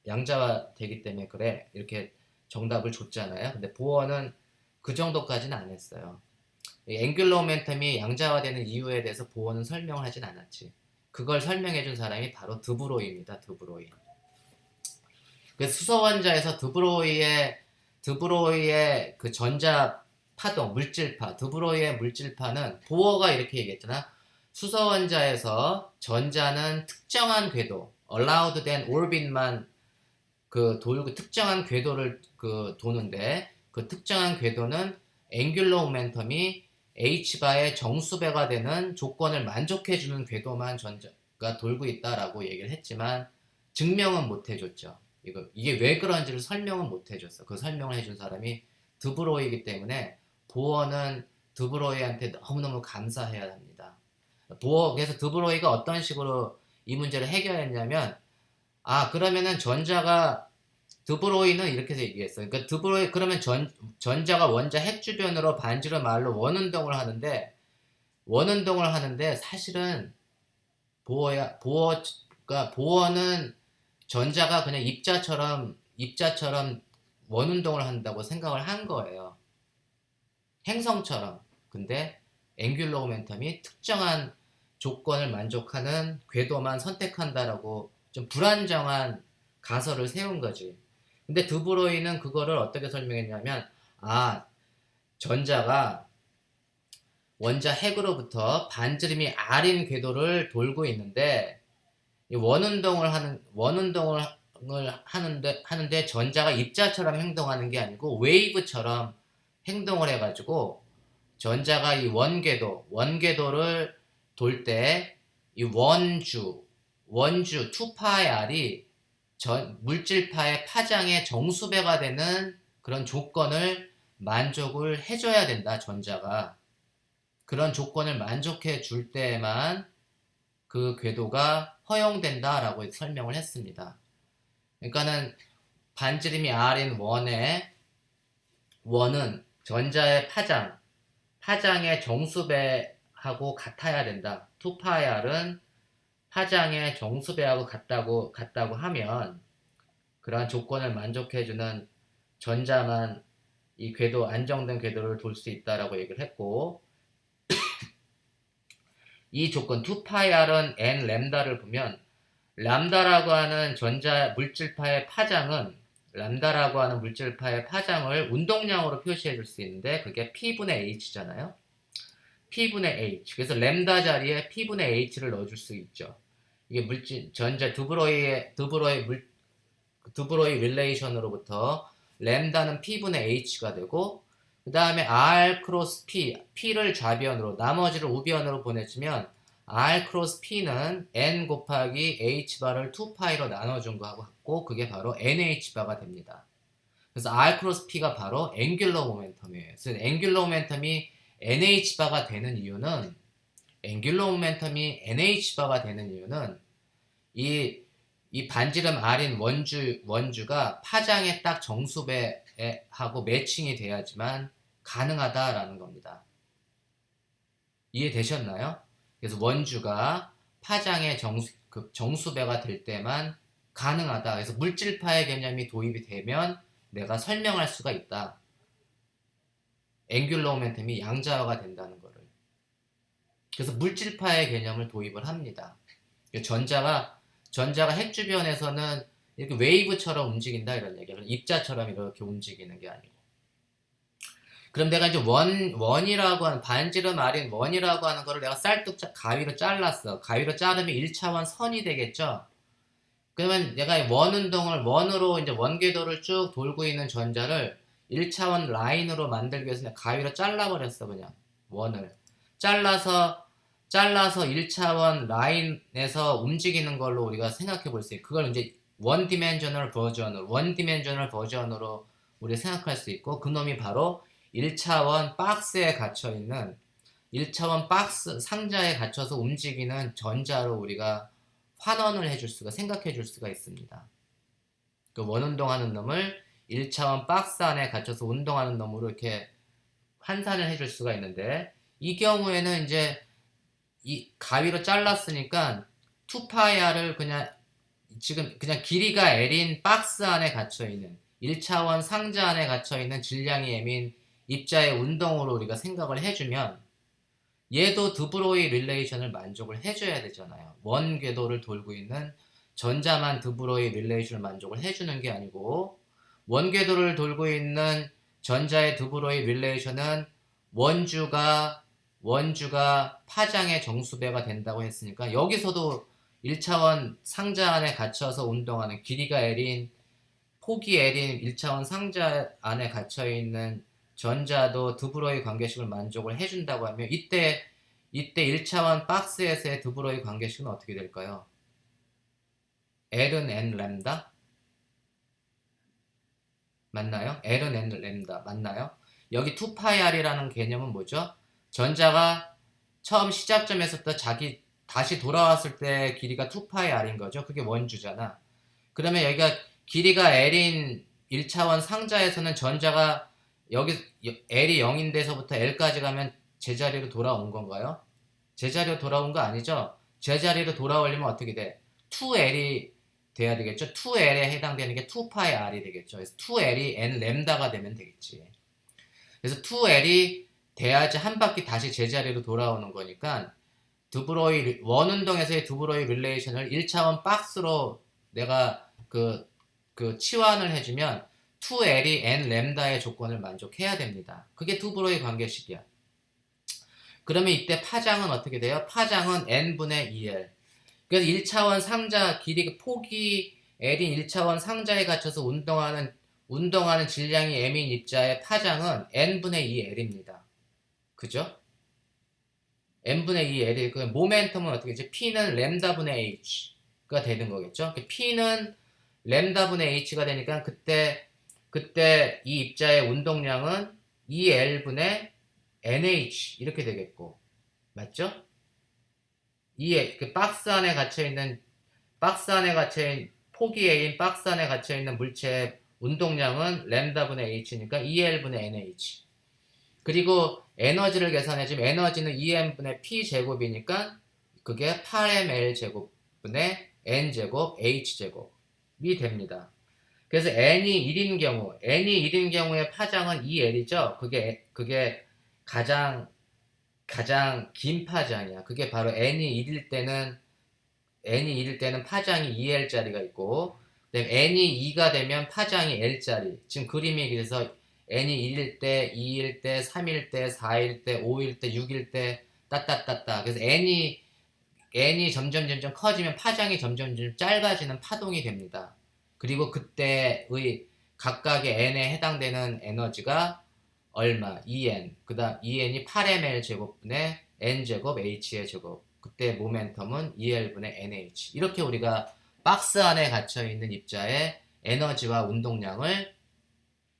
양자화되기 때문에 그래 이렇게 정답을 줬잖아요. 근데 보어는 그 정도까지는 안 했어요. 앵귤러 모멘텀이 양자화되는 이유에 대해서 보어는 설명을 하진 않았지. 그걸 설명해준 사람이 바로 드브로이입니다. 드브로이. 그래서 수소 원자에서 드브로이의 그 전자 파동, 물질파, 드브로이의 물질파는 보어가 이렇게 얘기했잖아. 수소 원자에서 전자는 특정한 궤도, allowed 된 orbit만 그 돌고 특정한 궤도를 그 도는데 그 특정한 궤도는 앵귤러 모멘텀이 h바의 정수배가 되는 조건을 만족해주는 궤도만 전자가 돌고 있다라고 얘기를 했지만 증명은 못 해줬죠. 이게 왜 그런지를 설명은 못 해줬어. 그 설명을 해준 사람이 드브로이기 때문에 보어는 드브로이한테 너무너무 감사해야 합니다. 그래서 드브로이가 어떤 식으로 이 문제를 해결했냐면 그러면은 드브로이는 이렇게 얘기했어요. 그러니까 드브로이 그러면 전자가 원자 핵 주변으로 반지름 R로 원운동을 하는데 사실은 보어는 전자가 그냥 입자처럼 원운동을 한다고 생각을 한 거예요. 행성처럼. 근데 앵귤러 모멘텀이 특정한 조건을 만족하는 궤도만 선택한다라고 좀 불안정한 가설을 세운 거지. 근데 드브로이는 그거를 어떻게 설명했냐면, 아, 전자가 원자 핵으로부터 반지름이 r인 궤도를 돌고 있는데, 이 원운동을 하는데 전자가 입자처럼 행동하는 게 아니고 웨이브처럼 행동을 해가지고, 전자가 이 원궤도를 돌 때 이 원주 2파이r이 물질파의 파장의 정수배가 되는 그런 조건을 만족을 해줘야 된다, 전자가. 그런 조건을 만족해 줄 때에만 그 궤도가 허용된다라고 설명을 했습니다. 그러니까는 반지름이 r인 원은 전자의 파장의 정수배하고 같아야 된다. 2πr은 파장의 정수배하고 같다고 하면 그러한 조건을 만족해주는 전자만 이 안정된 궤도를 돌 수 있다라고 얘기를 했고, 이 조건 2πr은 n 램다를 보면 람다라고 하는 물질파의 파장을 운동량으로 표시해 줄 수 있는데, 그게 P분의 H잖아요. P분의 H. 그래서 램다 자리에 P분의 H를 넣어줄 수 있죠. 이게 드브로이 릴레이션으로부터 램다는 P분의 H가 되고, 그 다음에 R 크로스 P를 좌변으로, 나머지를 우변으로 보내주면 R 크로스 P는 N 곱하기 H바를 2파이로 나눠준 거하고 같고, 그게 바로 NH바가 됩니다. 그래서 R 크로스 P가 바로 앵귤러 모멘텀이에요. 그래서 앵귤러 모멘텀이 NH바가 되는 이유는, 이 반지름 R인 원주가 파장의 딱 정수배하고 매칭이 돼야지만 가능하다라는 겁니다. 이해되셨나요? 그래서 원주가 파장의 정수배가 될 때만 가능하다. 그래서 물질파의 개념이 도입이 되면 내가 설명할 수가 있다. 앵귤러 모멘텀이 양자화가 된다는 거를. 그래서 물질파의 개념을 도입을 합니다. 전자가 핵 주변에서는 이렇게 웨이브처럼 움직인다, 이런 얘기야. 입자처럼 이렇게 움직이는 게 아니고. 그럼 내가 이제 원이라고 하는, 반지름 R인 원이라고 하는 거를 내가 쌀뚝 가위로 잘랐어. 가위로 자르면 1차원 선이 되겠죠? 그러면 내가 원으로 이제 원궤도를 쭉 돌고 있는 전자를 1차원 라인으로 만들기 위해서 내가 가위로 잘라버렸어, 그냥. 원을. 잘라서 1차원 라인에서 움직이는 걸로 우리가 생각해 볼 수 있고, 그걸 이제 원 디멘셔널 버전으로 우리가 생각할 수 있고, 그놈이 바로 1차원 박스에 갇혀있는, 1차원 박스 상자에 갇혀서 움직이는 전자로 우리가 생각해 줄 수가 있습니다. 그 원운동하는 놈을 1차원 박스 안에 갇혀서 운동하는 놈으로 이렇게 환산을 해줄 수가 있는데, 이 경우에는 이제 이 가위로 잘랐으니까 2파이r을 지금 그냥 길이가 L인 박스 안에 갇혀있는, 1차원 상자 안에 갇혀있는 질량이 M인 입자의 운동으로 우리가 생각을 해주면, 얘도 드브로이 릴레이션을 만족을 해줘야 되잖아요. 원 궤도를 돌고 있는 전자만 드브로이 릴레이션을 만족을 해주는 게 아니고, 원 궤도를 돌고 있는 전자의 드브로이 릴레이션은 원주가 파장의 정수배가 된다고 했으니까, 여기서도 1차원 상자 안에 갇혀서 운동하는 폭이 L인 1차원 상자 안에 갇혀있는 전자도 드브로이 관계식을 만족을 해준다고 하면, 이때 1차원 박스에서의 드브로이 관계식은 어떻게 될까요? L은 N 램다? 맞나요? L은 N 램다 맞나요? 여기 2파이r이라는 개념은 뭐죠? 전자가 처음 시작점에서부터 다시 돌아왔을 때 길이가 2파이r인 거죠. 그게 원주잖아. 그러면 여기가 길이가 L인 1차원 상자에서는 전자가 여기 L이 0인 데서부터 L까지 가면 제자리로 돌아온 건가요? 제자리로 돌아온 거 아니죠? 제자리로 돌아오려면 어떻게 돼? 2L이 돼야 되겠죠? 2L에 해당되는 게 2파이r이 되겠죠. 그래서 2L이 N 램다가 되면 되겠지. 그래서 2L이 돼야지 한 바퀴 다시 제자리로 돌아오는 거니까 드브로이 원운동에서의 드브로이 릴레이션을 1차원 박스로 내가 그 치환을 해주면 2L이 n 램다의 조건을 만족해야 됩니다. 그게 드브로이 관계식이야. 그러면 이때 파장은 어떻게 돼요? 파장은 n분의 2L. 그래서 1차원 상자 길이 폭이 L인 1차원 상자에 갇혀서 운동하는 질량이 M인 입자의 파장은 n분의 2L입니다. 그죠? n분의 2L이 그 모멘텀은 어떻게 되지? P는 램다분의 H가 되는 거겠죠? P는 램다분의 H가 되니까 그때 이 입자의 운동량은 2L분의 NH 이렇게 되겠고 맞죠? 그 폭이 A인 박스 안에 갇혀있는 물체의 운동량은 램다분의 H니까 2L분의 NH. 그리고 에너지를 계산해주면 에너지는 2M분의 P제곱이니까 그게 8mL 제곱분의 N제곱 H제곱이 됩니다. 그래서 n이 1인 경우의 파장은 2L이죠. 그게 가장 긴 파장이야. 그게 바로 n이 1일 때는 파장이 2L짜리가 있고, 그다음에 n이 2가 되면 파장이 L짜리. 지금 그림이 그래서 n이 1일 때, 2일 때, 3일 때, 4일 때, 5일 때, 6일 때, 따따따따. 그래서 n이 점점 커지면 파장이 점점 짧아지는 파동이 됩니다. 그리고 그때의 각각의 n에 해당되는 에너지가 얼마? 2n. 그 다음 2n이 8ml 제곱분의 n제곱 h의 제곱. 그때 모멘텀은 2L분의 NH. 이렇게 우리가 박스 안에 갇혀있는 입자의 에너지와 운동량을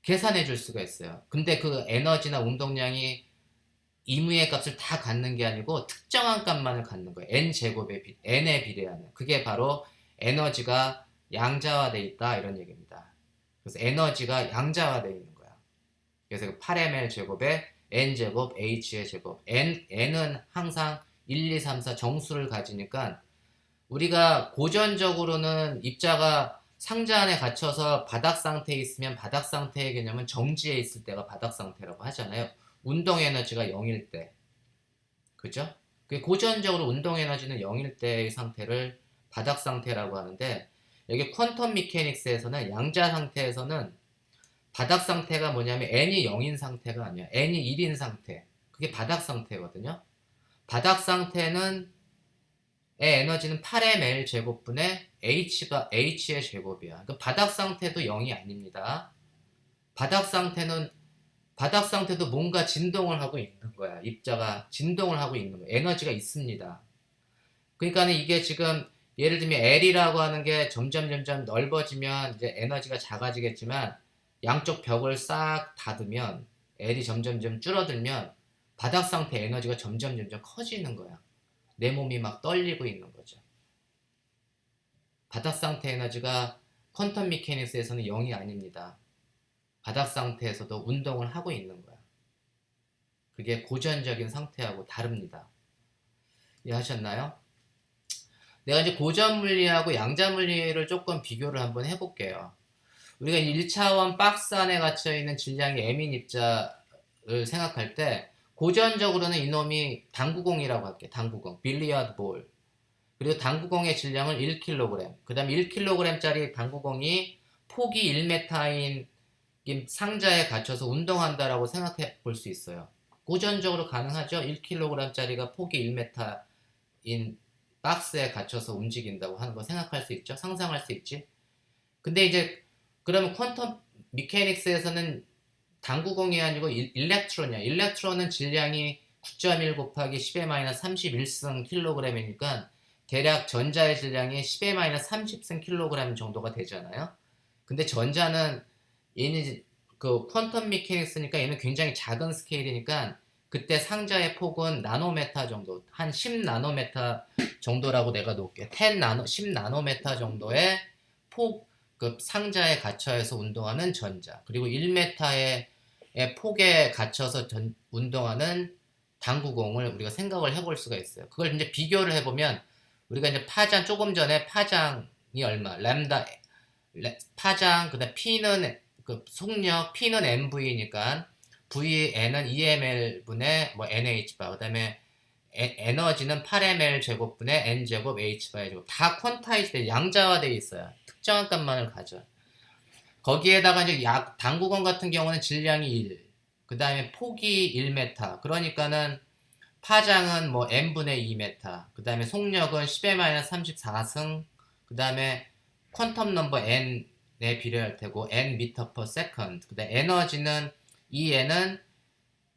계산해 줄 수가 있어요. 근데 그 에너지나 운동량이 임의의 값을 다 갖는 게 아니고 특정한 값만을 갖는 거예요. n에 비례하는. 그게 바로 에너지가 양자화되어 있다 이런 얘기입니다. 그래서 에너지가 양자화되어 있는 거야. 그래서 8ml 제곱에 n제곱 h의 제곱. n은 항상 1, 2, 3, 4 정수를 가지니까 우리가 고전적으로는 입자가 상자 안에 갇혀서 바닥 상태에 있으면 바닥 상태의 개념은 정지해 있을 때가 바닥 상태라고 하잖아요. 운동 에너지가 0일 때. 그죠? 고전적으로 운동 에너지는 0일 때의 상태를 바닥 상태라고 하는데 여기 퀀텀 미케닉스에서는 양자 상태에서는 바닥 상태가 뭐냐면 n이 0인 상태가 아니야. n이 1인 상태. 그게 바닥 상태거든요. 바닥 상태는 에너지는 8ml 제곱분의 h의 제곱이야. 그러니까 바닥 상태도 0이 아닙니다. 바닥 상태도 뭔가 진동을 하고 있는 거야. 입자가 진동을 하고 있는 거야. 에너지가 있습니다. 그러니까 이게 지금 예를 들면 L이라고 하는 게 점점 넓어지면 이제 에너지가 작아지겠지만 양쪽 벽을 싹 닫으면 L이 점점 줄어들면 바닥 상태 에너지가 점점 커지는 거야. 내 몸이 막 떨리고 있는 거죠. 바닥 상태 에너지가 퀀텀 미케닉스에서는 0이 아닙니다. 바닥 상태에서도 운동을 하고 있는 거야. 그게 고전적인 상태하고 다릅니다. 이해하셨나요? 내가 이제 고전 물리하고 양자 물리를 조금 비교를 한번 해볼게요. 우리가 1차원 박스 안에 갇혀있는 질량이 M인 입자를 생각할 때 고전적으로는 이놈이 당구공이라고 할게. 당구공. 빌리아드 볼. 그리고 당구공의 질량을 1kg. 그 다음에 1kg짜리 당구공이 폭이 1m인 상자에 갇혀서 운동한다라고 생각해 볼 수 있어요. 고전적으로 가능하죠? 1kg짜리가 폭이 1m인 박스에 갇혀서 움직인다고 하는 거 생각할 수 있죠? 상상할 수 있지? 근데 이제 그러면 퀀텀 미케닉스에서는 당구공이 아니고 일렉트론이야. 일렉트론은 질량이 9.1 곱하기 10의 31승 킬로그램이니까 대략 전자의 질량이 10의 30승 킬로그램 정도가 되잖아요. 근데 전자는 얘는 그 퀀텀 미케닉스니까 얘는 굉장히 작은 스케일이니까 그때 상자의 폭은 나노메타 정도, 한 10나노메타 정도라고 내가 놓을게. 10나노메타 정도의 그 상자에 갇혀서 운동하는 전자. 그리고 1m의 폭에 갇혀서 운동하는 당구공을 우리가 생각을 해볼 수가 있어요. 그걸 이제 비교를 해보면 우리가 이제 조금 전에 파장이 얼마? 램다, 파장, 그 다음 P는 그 속력, P는 MV니까 VN은 EML분의 뭐 NH바, 그 다음에 에너지는 8ml 제곱분의 N제곱 H바의 제곱. 다 퀀타이즈 돼, 양자화되어 있어요. 특정한 값만을 가져. 거기에다가 이제 당구공 같은 경우는 질량이 1, 그 다음에 폭이 1m, 그러니까는 파장은 뭐 n분의 2m, 그 다음에 속력은 10-34승, 그 다음에 퀀텀 넘버 n에 비례할 테고 n 미터 per second, 그 다음에 에너지는 이 n은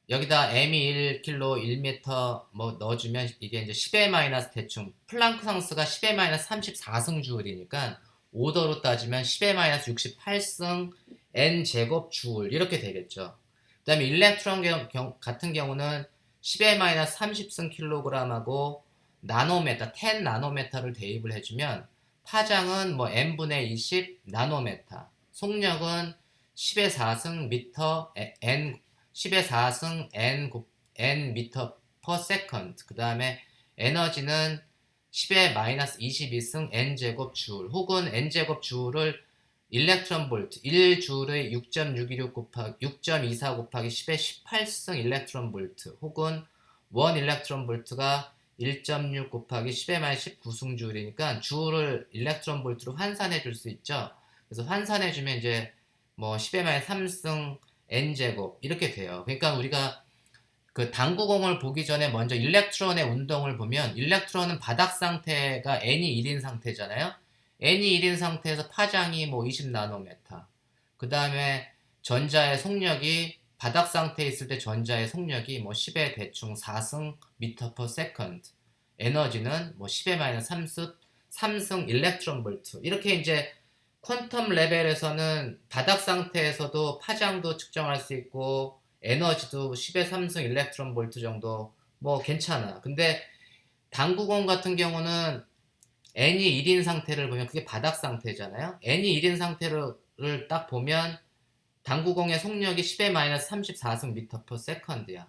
여기다 m이 1kg 1m 뭐 넣어주면 이게 이제 10의 마이너스 대충 플랑크 상수가 10의 마이너스 34승 주울이니까 오더로 따지면 10의 마이너스 68승 n 제곱 주울 이렇게 되겠죠. 그 다음에 일렉트론 같은 경우는 10의 마이너스 30승 킬로그램하고 나노메타 10 나노메타를 대입을 해주면 파장은 뭐 n분의 20 나노메타, 속력은 10의 4승 미터 n 10의 4승 n 미터 per second, 그 다음에 에너지는 10의 마이너스 22승 n제곱 주울, 혹은 n제곱 주울을 일렉트론 볼트 1주울의 6.626 곱하기 6.24 곱하기 10의 18승 일렉트론 볼트, 혹은 1 일렉트론 볼트가 1.6 곱하기 10의 마이너스 19승 주울이니까 주울을 일렉트론 볼트로 환산해 줄 수 있죠. 그래서 환산해 주면 이제 뭐 10의 마이너스 3승 n제곱 이렇게 돼요. 그러니까 우리가 그 당구공을 보기 전에 먼저 일렉트론의 운동을 보면, 일렉트론은 바닥 상태가 n이 1인 상태잖아요. n이 1인 상태에서 파장이 뭐 20나노메타, 그 다음에 전자의 속력이 바닥 상태에 있을 때 전자의 속력이 뭐 10의 대충 4승 미터 per second, 에너지는 뭐 10의 마이너스 3승 일렉트론 볼트, 이렇게 이제 퀀텀 레벨에서는 바닥 상태에서도 파장도 측정할 수 있고 에너지도 10의 3승 일렉트론 볼트 정도 뭐 괜찮아. 근데 당구공 같은 경우는 n이 1인 상태를 보면 그게 바닥 상태잖아요. n이 1인 상태를 딱 보면 당구공의 속력이 10의 마이너스 34승 미터 per second야.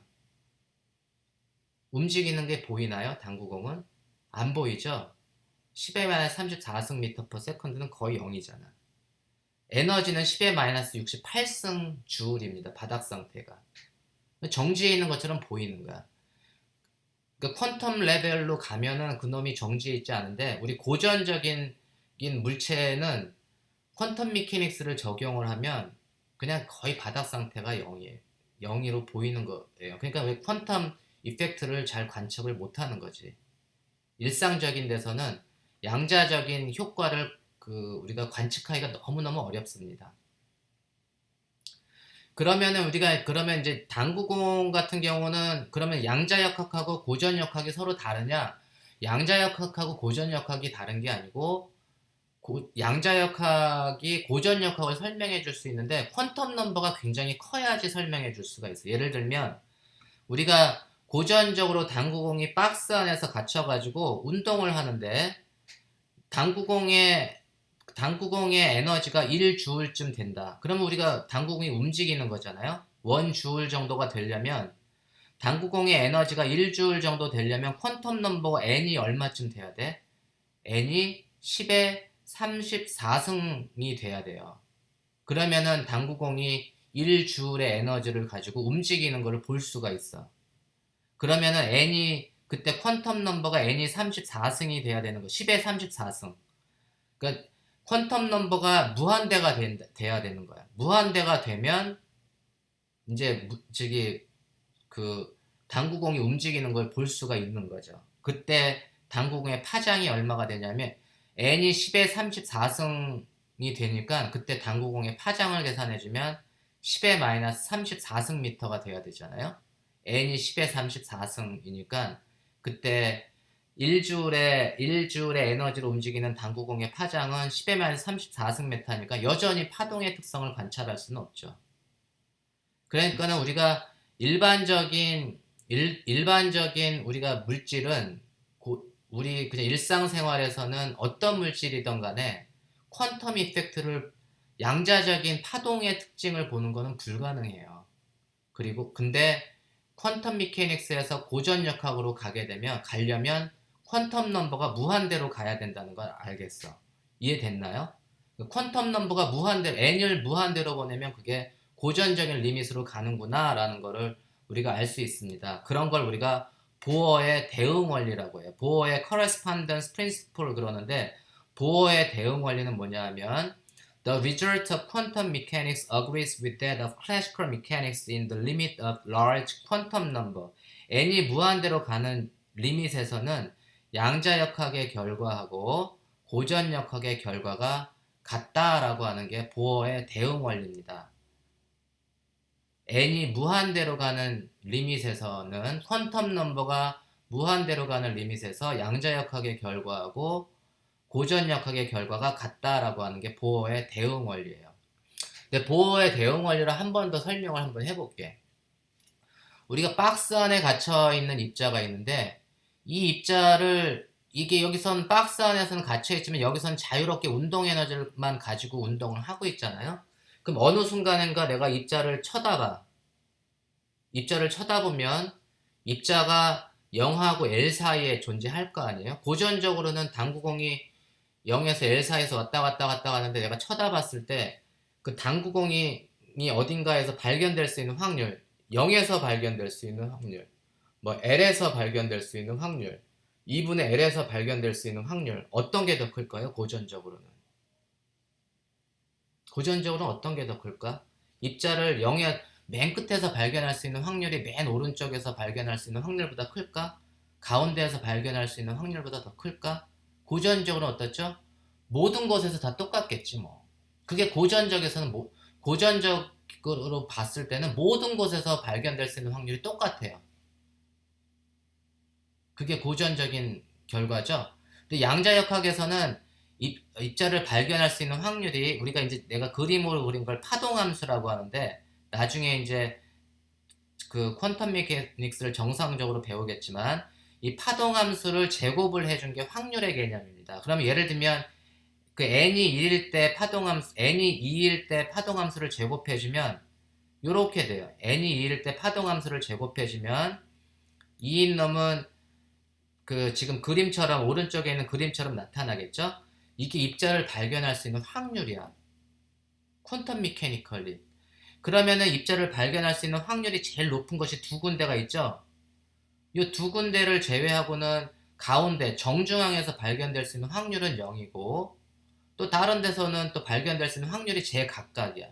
움직이는 게 보이나요? 당구공은? 안 보이죠? 10의 마이너스 34승 미터 per second는 거의 0이잖아. 에너지는 10의 마이너스 68승 주울입니다. 바닥 상태가. 정지해 있는 것처럼 보이는 거야. 그러니까 퀀텀 레벨로 가면은 그놈이 정지해 있지 않은데, 우리 고전적인 물체는 퀀텀 미케닉스를 적용을 하면 그냥 거의 바닥 상태가 0이에요. 0으로 보이는 거예요. 그러니까 왜 퀀텀 이펙트를 잘 관측을 못하는 거지. 일상적인 데서는 양자적인 효과를 우리가 관측하기가 너무너무 어렵습니다. 그러면은 그러면 이제 당구공 같은 경우는 그러면 양자역학하고 고전역학이 서로 다르냐? 양자역학하고 고전역학이 다른 게 아니고, 양자역학이 고전역학을 설명해 줄 수 있는데 퀀텀 넘버가 굉장히 커야지 설명해 줄 수가 있어요. 예를 들면 우리가 고전적으로 당구공이 박스 안에서 갇혀가지고 운동을 하는데 당구공의 에너지가 1주울쯤 된다. 그러면 우리가 당구공이 움직이는 거잖아요. 1주울 정도가 되려면, 당구공의 에너지가 1주울 정도 되려면 퀀텀 넘버가 n이 얼마쯤 돼야 돼? n이 10의 34승이 돼야 돼요. 그러면은 당구공이 1주울의 에너지를 가지고 움직이는 것을 볼 수가 있어. 그러면은 그때 퀀텀 넘버가 n이 34승이 돼야 되는 거. 10의 34승. 그러니까 퀀텀 넘버가 무한대가 돼야 되는 거야. 무한대가 되면 이제 당구공이 움직이는 걸 볼 수가 있는 거죠. 그때 당구공의 파장이 얼마가 되냐면 n이 10의 34승이 되니까 그때 당구공의 파장을 계산해주면 10의 마이너스 34승 미터가 돼야 되잖아요. n이 10의 34승이니까 그때 1주울의 에너지로 움직이는 당구공의 파장은 10의 마이너스 34승 미터니까 여전히 파동의 특성을 관찰할 수는 없죠. 그러니까는 우리가 일반적인 우리가 물질은 우리 그냥 일상생활에서는 어떤 물질이든 간에 퀀텀 이펙트를, 양자적인 파동의 특징을 보는 것은 불가능해요. 그리고 근데 퀀텀 미케닉스에서 고전역학으로 가려면 퀀텀 넘버가 무한대로 가야 된다는 걸 알겠어. 이해됐나요? 퀀텀 넘버가 n을 무한대로 보내면 그게 고전적인 리밋으로 가는구나 라는 거를 우리가 알 수 있습니다. 그런 걸 우리가 보어의 대응 원리라고 해요. 보어의 correspondence principle 그러는데 보어의 대응 원리는 뭐냐 하면 The result of quantum mechanics agrees with that of classical mechanics in the limit of large quantum number. n이 무한대로 가는 리밋에서는 양자역학의 결과하고 고전역학의 결과가 같다라고 하는 게 보어의 대응 원리입니다. n이 무한대로 가는 리밋에서는 퀀텀 넘버가 무한대로 가는 리밋에서 양자역학의 결과하고 고전역학의 결과가 같다라고 하는 게 보어의 대응 원리예요. 근데 보어의 대응 원리를 한 번 더 설명을 한번 해볼게. 우리가 박스 안에 갇혀 있는 입자가 있는데 이 입자를 이게 여기선 박스 안에서는 갇혀 있지만 여기선 자유롭게 운동 에너지만 가지고 운동을 하고 있잖아요. 그럼 어느 순간인가 내가 입자를 쳐다봐. 입자를 쳐다보면 입자가 0하고 L 사이에 존재할 거 아니에요? 고전적으로는 당구공이 0에서 L 사이에서 왔다 갔다 갔다 가는데 내가 쳐다봤을 때 그 당구공이 어딘가에서 발견될 수 있는 확률, 0에서 발견될 수 있는 확률, 뭐 L에서 발견될 수 있는 확률, 2분의 L에서 발견될 수 있는 확률 어떤 게 더 클까요? 고전적으로는. 고전적으로는 어떤 게 더 클까? 입자를 0의 맨 끝에서 발견할 수 있는 확률이 맨 오른쪽에서 발견할 수 있는 확률보다 클까? 가운데에서 발견할 수 있는 확률보다 더 클까? 고전적으로 어떻죠? 모든 곳에서 다 똑같겠지 뭐. 그게 고전적에서는 고전적으로 봤을 때는 모든 곳에서 발견될 수 있는 확률이 똑같아요. 그게 고전적인 결과죠. 근데 양자역학에서는 입자를 발견할 수 있는 확률이 우리가 이제 내가 그림으로 그린 걸 파동함수라고 하는데 나중에 이제 그 퀀텀 메카닉스를 정상적으로 배우겠지만 이 파동함수를 제곱을 해준 게 확률의 개념입니다. 그러면 예를 들면 그 n이 1일 때 n이 2일 때 파동함수를 제곱해주면 이렇게 돼요. n이 2일 때 파동함수를 제곱해주면 2인 놈은 그 지금 그림처럼 오른쪽에 있는 그림처럼 나타나겠죠? 이게 입자를 발견할 수 있는 확률이야. 퀀텀 미케니컬리. 그러면은 입자를 발견할 수 있는 확률이 제일 높은 것이 두 군데가 있죠? 이 두 군데를 제외하고는 가운데 정중앙에서 발견될 수 있는 확률은 0이고 또 다른 데서는 또 발견될 수 있는 확률이 제각각이야.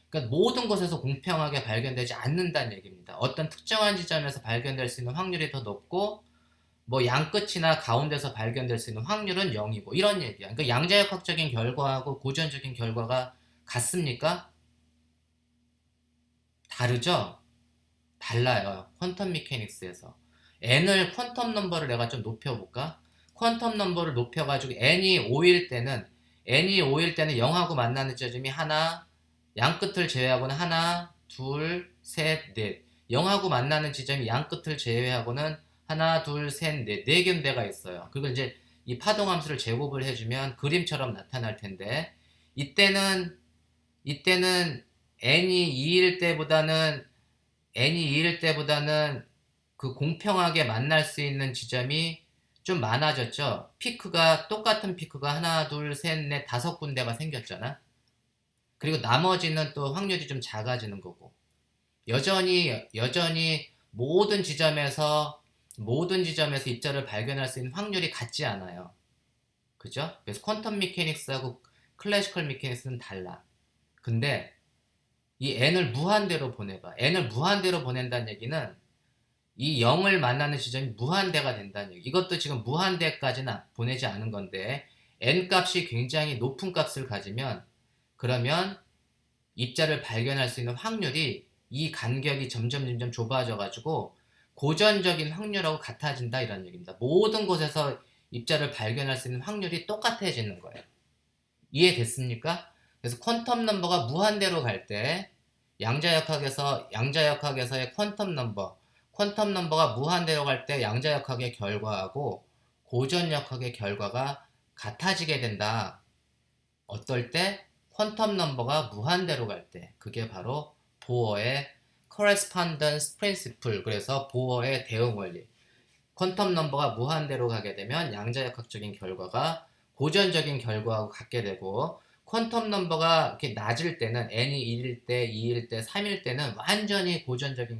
그러니까 모든 곳에서 공평하게 발견되지 않는다는 얘기입니다. 어떤 특정한 지점에서 발견될 수 있는 확률이 더 높고 뭐 양끝이나 가운데서 발견될 수 있는 확률은 0이고 이런 얘기야. 그러니까 양자역학적인 결과하고 고전적인 결과가 같습니까? 다르죠? 달라요. 퀀텀 미케닉스에서. n을 퀀텀 넘버를 내가 좀 높여볼까? 퀀텀 넘버를 높여가지고 n이 5일 때는 0하고 만나는 지점이 하나, 양끝을 제외하고는 하나, 둘, 셋, 넷. 0하고 만나는 지점이 양끝을 제외하고는 하나, 둘, 셋, 넷. 네 군데가 있어요. 그리고 이제 이 파동함수를 제곱을 해주면 그림처럼 나타날 텐데 이때는 n이 2일 때보다는 그 공평하게 만날 수 있는 지점이 좀 많아졌죠. 똑같은 피크가 하나, 둘, 셋, 넷, 다섯 군데가 생겼잖아. 그리고 나머지는 또 확률이 좀 작아지는 거고. 여전히 모든 지점에서 입자를 발견할 수 있는 확률이 같지 않아요. 그죠? 그래서 퀀텀 미케닉스하고 클래시컬 미케닉스는 달라. 근데 이 n을 무한대로 보내봐. n을 무한대로 보낸다는 얘기는 이 0을 만나는 지점이 무한대가 된다는 얘기. 이것도 지금 무한대까지는 보내지 않은 건데 n 값이 굉장히 높은 값을 가지면 그러면 입자를 발견할 수 있는 확률이 이 간격이 점점 좁아져 가지고 고전적인 확률하고 같아진다 이런 얘기입니다. 모든 곳에서 입자를 발견할 수 있는 확률이 똑같아지는 거예요. 이해됐습니까? 그래서 퀀텀 넘버가 무한대로 갈 때 양자역학에서의 퀀텀 넘버가 무한대로 갈 때 양자역학의 결과하고 고전역학의 결과가 같아지게 된다. 어떨 때? 퀀텀 넘버가 무한대로 갈 때. 그게 바로 보어의 correspondence principle. 그래서 보어의 대응 원리. 퀀텀 넘버가 무한대로 가게 되면 양자역학적인 결과가 고전적인 결과하고 같게 되고 퀀텀 넘버가 이렇게 낮을 때는 n이 1일 때, 2일 때, 3일 때는 완전히 고전적인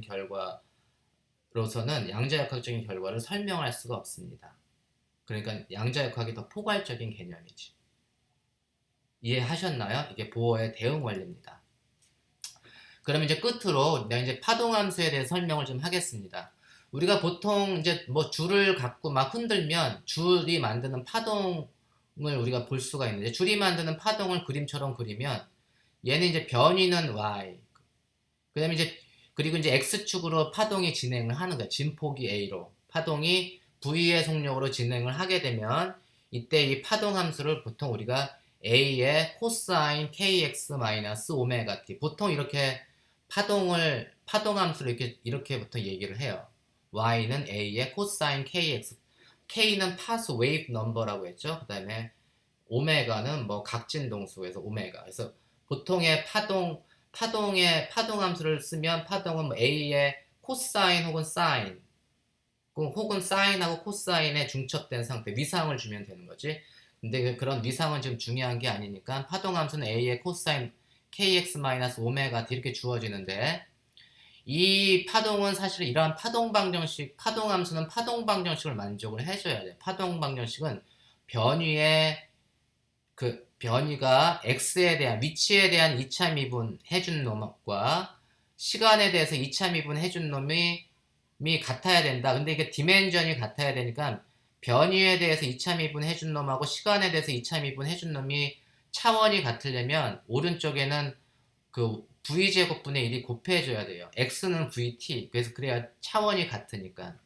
결과로서는 양자역학적인 결과를 설명할 수가 없습니다. 그러니까 양자역학이 더 포괄적인 개념이지. 이해하셨나요? 이게 보어의 대응 원리입니다. 그럼 이제 끝으로 내가 이제 파동함수에 대해 설명을 좀 하겠습니다. 우리가 보통 이제 뭐 줄을 갖고 막 흔들면 줄이 만드는 파동을 우리가 볼 수가 있는데, 줄이 만드는 파동을 그림처럼 그리면 얘는 이제 변위는 y, 그다음에 이제 그리고 이제 x축으로 파동이 진행을 하는 거야. 진폭이 a로 파동이 v의 속력으로 진행을 하게 되면 이때 이 파동 함수를 보통 우리가 a의 코사인 kx-오메가 t, 보통 이렇게 파동 함수를 이렇게 보통 얘기를 해요. y는 a의 코사인 kx, k는 파수 웨이브 넘버라고 했죠. 그다음에 오메가는 뭐 각진동수에서 오메가. 그래서 보통의 파동의 파동 함수를 쓰면 파동은 뭐 a의 코사인 혹은 사인, 혹은 사인하고 코사인에 중첩된 상태, 위상을 주면 되는 거지. 근데 그런 위상은 지금 중요한 게 아니니까 파동 함수는 a의 코사인 kx-오메가 t 이렇게 주어지는데, 이 파동은 사실 이러한 파동 함수는 파동 방정식을 만족을 해줘야 돼. 파동 방정식은 변위가 x에 대한, 위치에 대한 2차 미분 해준 놈과 시간에 대해서 2차 미분 해준 놈이 같아야 된다. 근데 이게 디멘전이 같아야 되니까 변위에 대해서 2차 미분 해준 놈하고 시간에 대해서 2차 미분 해준 놈이 차원이 같으려면 오른쪽에는 그 v제곱분의 1이 곱해줘야 돼요. x는 vt. 그래서 그래야 차원이 같으니까.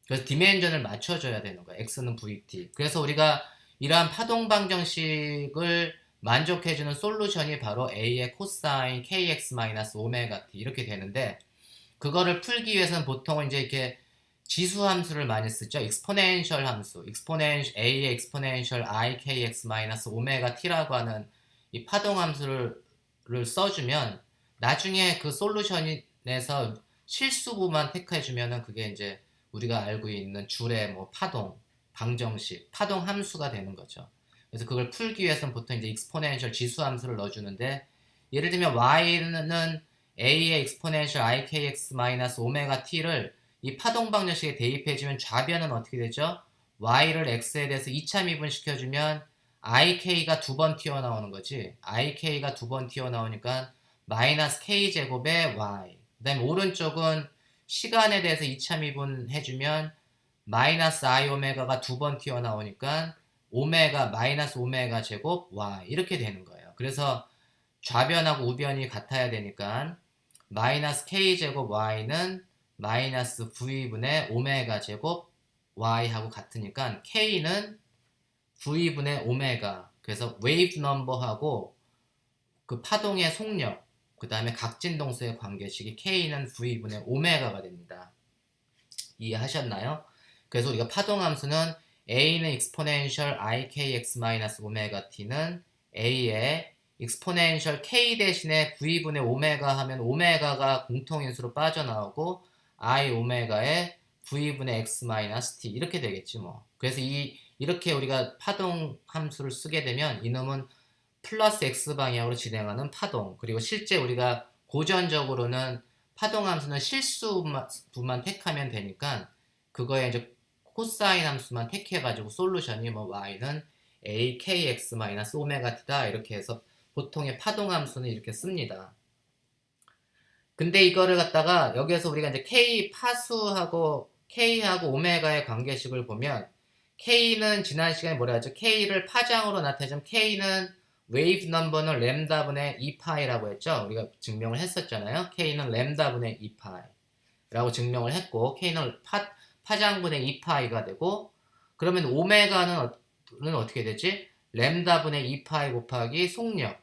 그래서 디멘전을 맞춰줘야 되는 거예요. x는 vt. 그래서 우리가 이러한 파동 방정식을 만족해주는 솔루션이 바로 a의 코사인 kx-오메가 t 이렇게 되는데, 그거를 풀기 위해서는 보통은 이제 이렇게 지수 함수를 많이 쓰죠. 익스포넨셜 함수, a의 익스포넨셜 ikx-오메가 t라고 하는 이 파동 함수를 써주면 나중에 그 솔루션에서 실수부만 택해주면은 그게 이제 우리가 알고 있는 줄의 뭐 파동 방정식, 파동 함수가 되는 거죠. 그래서 그걸 풀기 위해서는 보통 이제 익스포넨셜 지수 함수를 넣어주는데, 예를 들면 y는 a의 익스포넨셜 ikx-오메가 t를 이 파동 방정식에 대입해주면 좌변은 어떻게 되죠? y를 x에 대해서 2차 미분시켜주면 ik가 두 번 튀어나오는 거지. ik가 두 번 튀어나오니까 마이너스 k제곱의 y. 그 다음에 오른쪽은 시간에 대해서 2차 미분해주면 마이너스 i 오메가가 두 번 튀어나오니까 마이너스 오메가 제곱 y 이렇게 되는 거예요. 그래서 좌변하고 우변이 같아야 되니까 마이너스 k제곱 y는 마이너스 v분의 오메가 제곱 y하고 같으니까 k는 v분의 오메가, 그래서 웨이브 넘버하고 그 파동의 속력, 그 다음에 각진동수의 관계식이 k는 v분의 오메가가 됩니다. 이해하셨나요? 그래서 우리가 파동함수는 a는 exponential ikx-오메가 t는 a의 exponential k 대신에 v분의 오메가 하면 오메가가 공통인수로 빠져나오고 i 오메가의 v분의 x-t 이렇게 되겠지 뭐. 그래서 이렇게 우리가 파동 함수를 쓰게 되면 이놈은 플러스 x 방향으로 진행하는 파동, 그리고 실제 우리가 고전적으로는 파동 함수는 실수만 택하면 되니까 그거에 이제 코사인 함수만 택해가지고 솔루션이 뭐 y는 a kx-오메가 t다 이렇게 해서 보통의 파동 함수는 이렇게 씁니다. 근데 이거를 갖다가 여기에서 우리가 이제 k하고 오메가의 관계식을 보면, k는 지난 시간에 뭐라 했죠? k를 파장으로 나타내면 k는 웨이브 넘버는 램다분의 2파이라고 했죠? 우리가 증명을 했었잖아요. k는 램다분의 2파이라고 증명을 했고, k는 파장분의 2파이가 되고, 그러면 오메가는 어떻게 되지? 램다분의 2파이 곱하기 속력,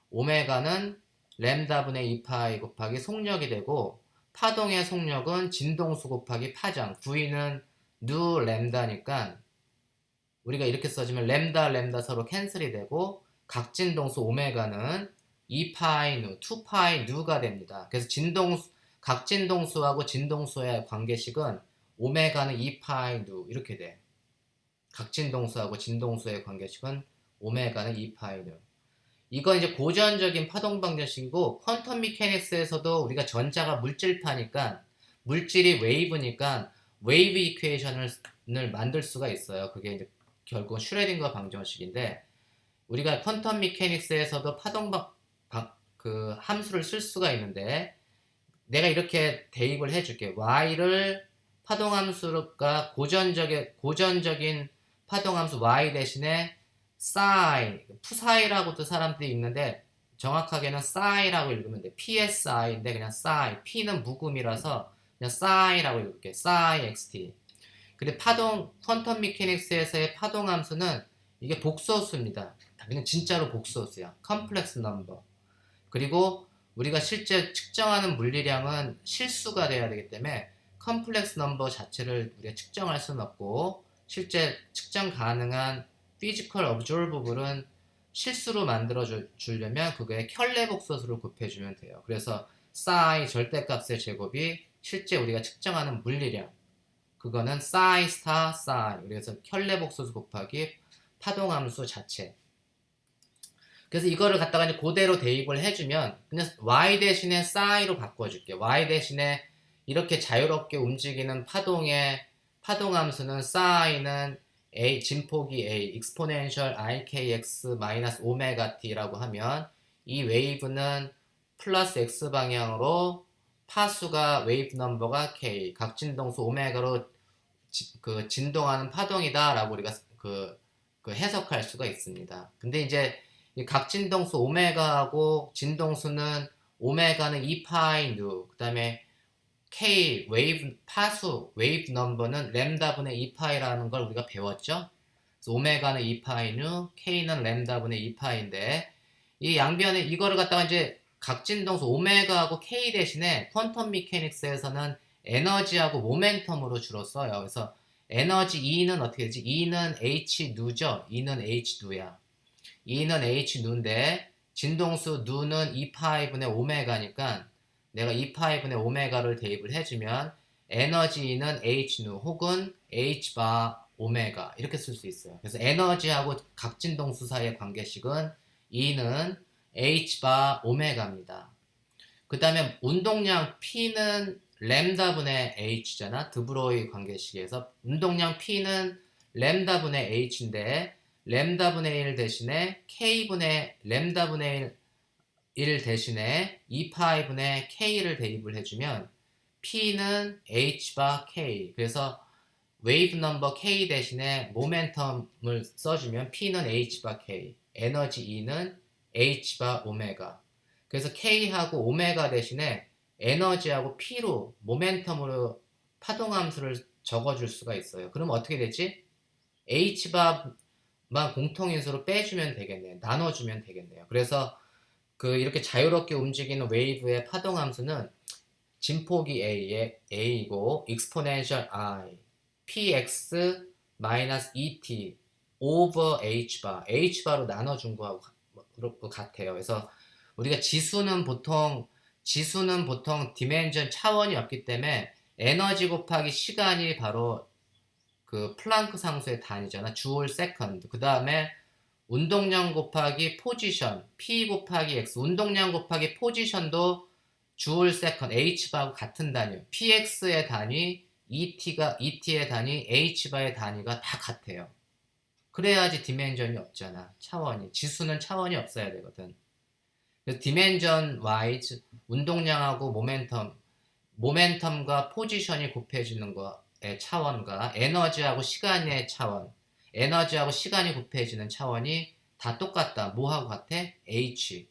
오메가는 램다분의 2파이 곱하기 속력이 되고, 파동의 속력은 진동수 곱하기 파장, V는 누 램다니까 우리가 이렇게 써주면 램다 서로 캔슬이 되고, 각진동수 오메가는 2파이 누, 2파이 누가 됩니다. 그래서 각진동수하고 진동수의 관계식은 오메가는 2파이 누 이렇게 돼. 각진동수하고 진동수의 관계식은 오메가는 2파이누. 이건 이제 고전적인 파동 방정식이고 퀀텀 미케닉스에서도 우리가 전자가 물질파니까 물질이 웨이브니까 웨이브 이퀘이션을 만들 수가 있어요. 그게 이제 결국 슈레딩거 방정식인데 우리가 퀀텀 미케닉스에서도 그 함수를 쓸 수가 있는데 내가 이렇게 대입을 해줄게. y를 파동함수가 고전적인 파동함수 y 대신에 psi, psi라고도 사람들이 읽는데 정확하게는 psi라고 읽으면 돼. psi인데 그냥 psi. p는 묵음이라서 그냥 psi라고 읽을게. psi xt. 근데 퀀텀 미케닉스에서의 파동함수는 이게 복소수입니다. 그냥 진짜로 복소수야. 컴플렉스 넘버. 그리고 우리가 실제 측정하는 물리량은 실수가 돼야 되기 때문에 컴플렉스 넘버 자체를 우리가 측정할 수는 없고 실제 측정 가능한 피지컬 observable은 실수로 만들어 주려면 그거에 켤레 복소수를 곱해주면 돼요. 그래서 psi 절대값의 제곱이 실제 우리가 측정하는 물리량 그거는 psi 스타 psi 그래서 켤레 복소수 곱하기 파동함수 자체. 그래서 이거를 갖다가 이제 그대로 대입을 해주면 그냥 y 대신에 psi로 바꿔줄게. y 대신에 이렇게 자유롭게 움직이는 파동의 파동함수는 psi는 a 진폭이 a exponential ikx 마이너스 오메가 t라고 하면 이 웨이브는 플러스 x 방향으로 파수가 웨이브 넘버가 k 각진동수 오메가로 그 진동하는 파동이다라고 우리가 그 해석할 수가 있습니다. 근데 이제 이 각진동수 오메가하고 진동수는 오메가는 2파이 누, 그 다음에 K 웨이브 파수 웨이브 넘버는 램다분의 2파이라는 걸 우리가 배웠죠. 그래서 오메가는 2파이 누, K는 램다분의 2파이인데 이 양변에 이거를 갖다가 이제 각진동수 오메가하고 K 대신에 퀀텀 미케닉스에서는 에너지하고 모멘텀으로 주로 써요. 그래서 에너지 E는 어떻게 되지? E는 H 누죠. E는 H 누야. E는 H 누인데 진동수 누는 2파이분의 오메가니까 내가 2파이분의 오메가를 대입을 해주면 에너지는 H 누 혹은 H 바 오메가 이렇게 쓸 수 있어요. 그래서 에너지하고 각진동수 사이의 관계식은 E는 H 바 오메가입니다. 그 다음에 운동량 P는 램다분의 H잖아. 드브로이 관계식에서 운동량 P는 램다분의 H인데 램다분의 1 대신에 K분의 램다분의 1 대신에 2파이분의 K를 대입을 해주면 P는 H 바 K 그래서 웨이브 넘버 K 대신에 모멘텀을 써주면 P는 H 바 K 에너지 E는 H 바 오메가 그래서 K하고 오메가 대신에 에너지하고 P로 모멘텀으로 파동함수를 적어줄 수가 있어요. 그럼 어떻게 되지? H바만 공통인수로 빼주면 되겠네요. 나눠주면 되겠네요. 그래서 이렇게 자유롭게 움직이는 웨이브의 파동함수는 진폭이 A이고 exponential I px 마이너스 et over h바 h바로 나눠준 거하고 같아요. 그래서 우리가 지수는 보통 디멘전 차원이 없기 때문에 에너지 곱하기 시간이 바로 그 플랑크 상수의 단위잖아. 주올 세컨드. 그 다음에 운동량 곱하기 포지션 p 곱하기 x 운동량 곱하기 포지션도 주올 세컨드 h바하고 같은 단위예요. px의 단위 et의 단위 h바의 단위가 다 같아요. 그래야지 디멘전이 없잖아. 차원이 지수는 차원이 없어야 되거든. 그래서 디멘전 와이즈 운동량하고 모멘텀과 포지션이 곱해지는 거의 차원과 에너지하고 시간의 차원 에너지하고 시간이 곱해지는 차원이 다 똑같다. 뭐하고 같아? h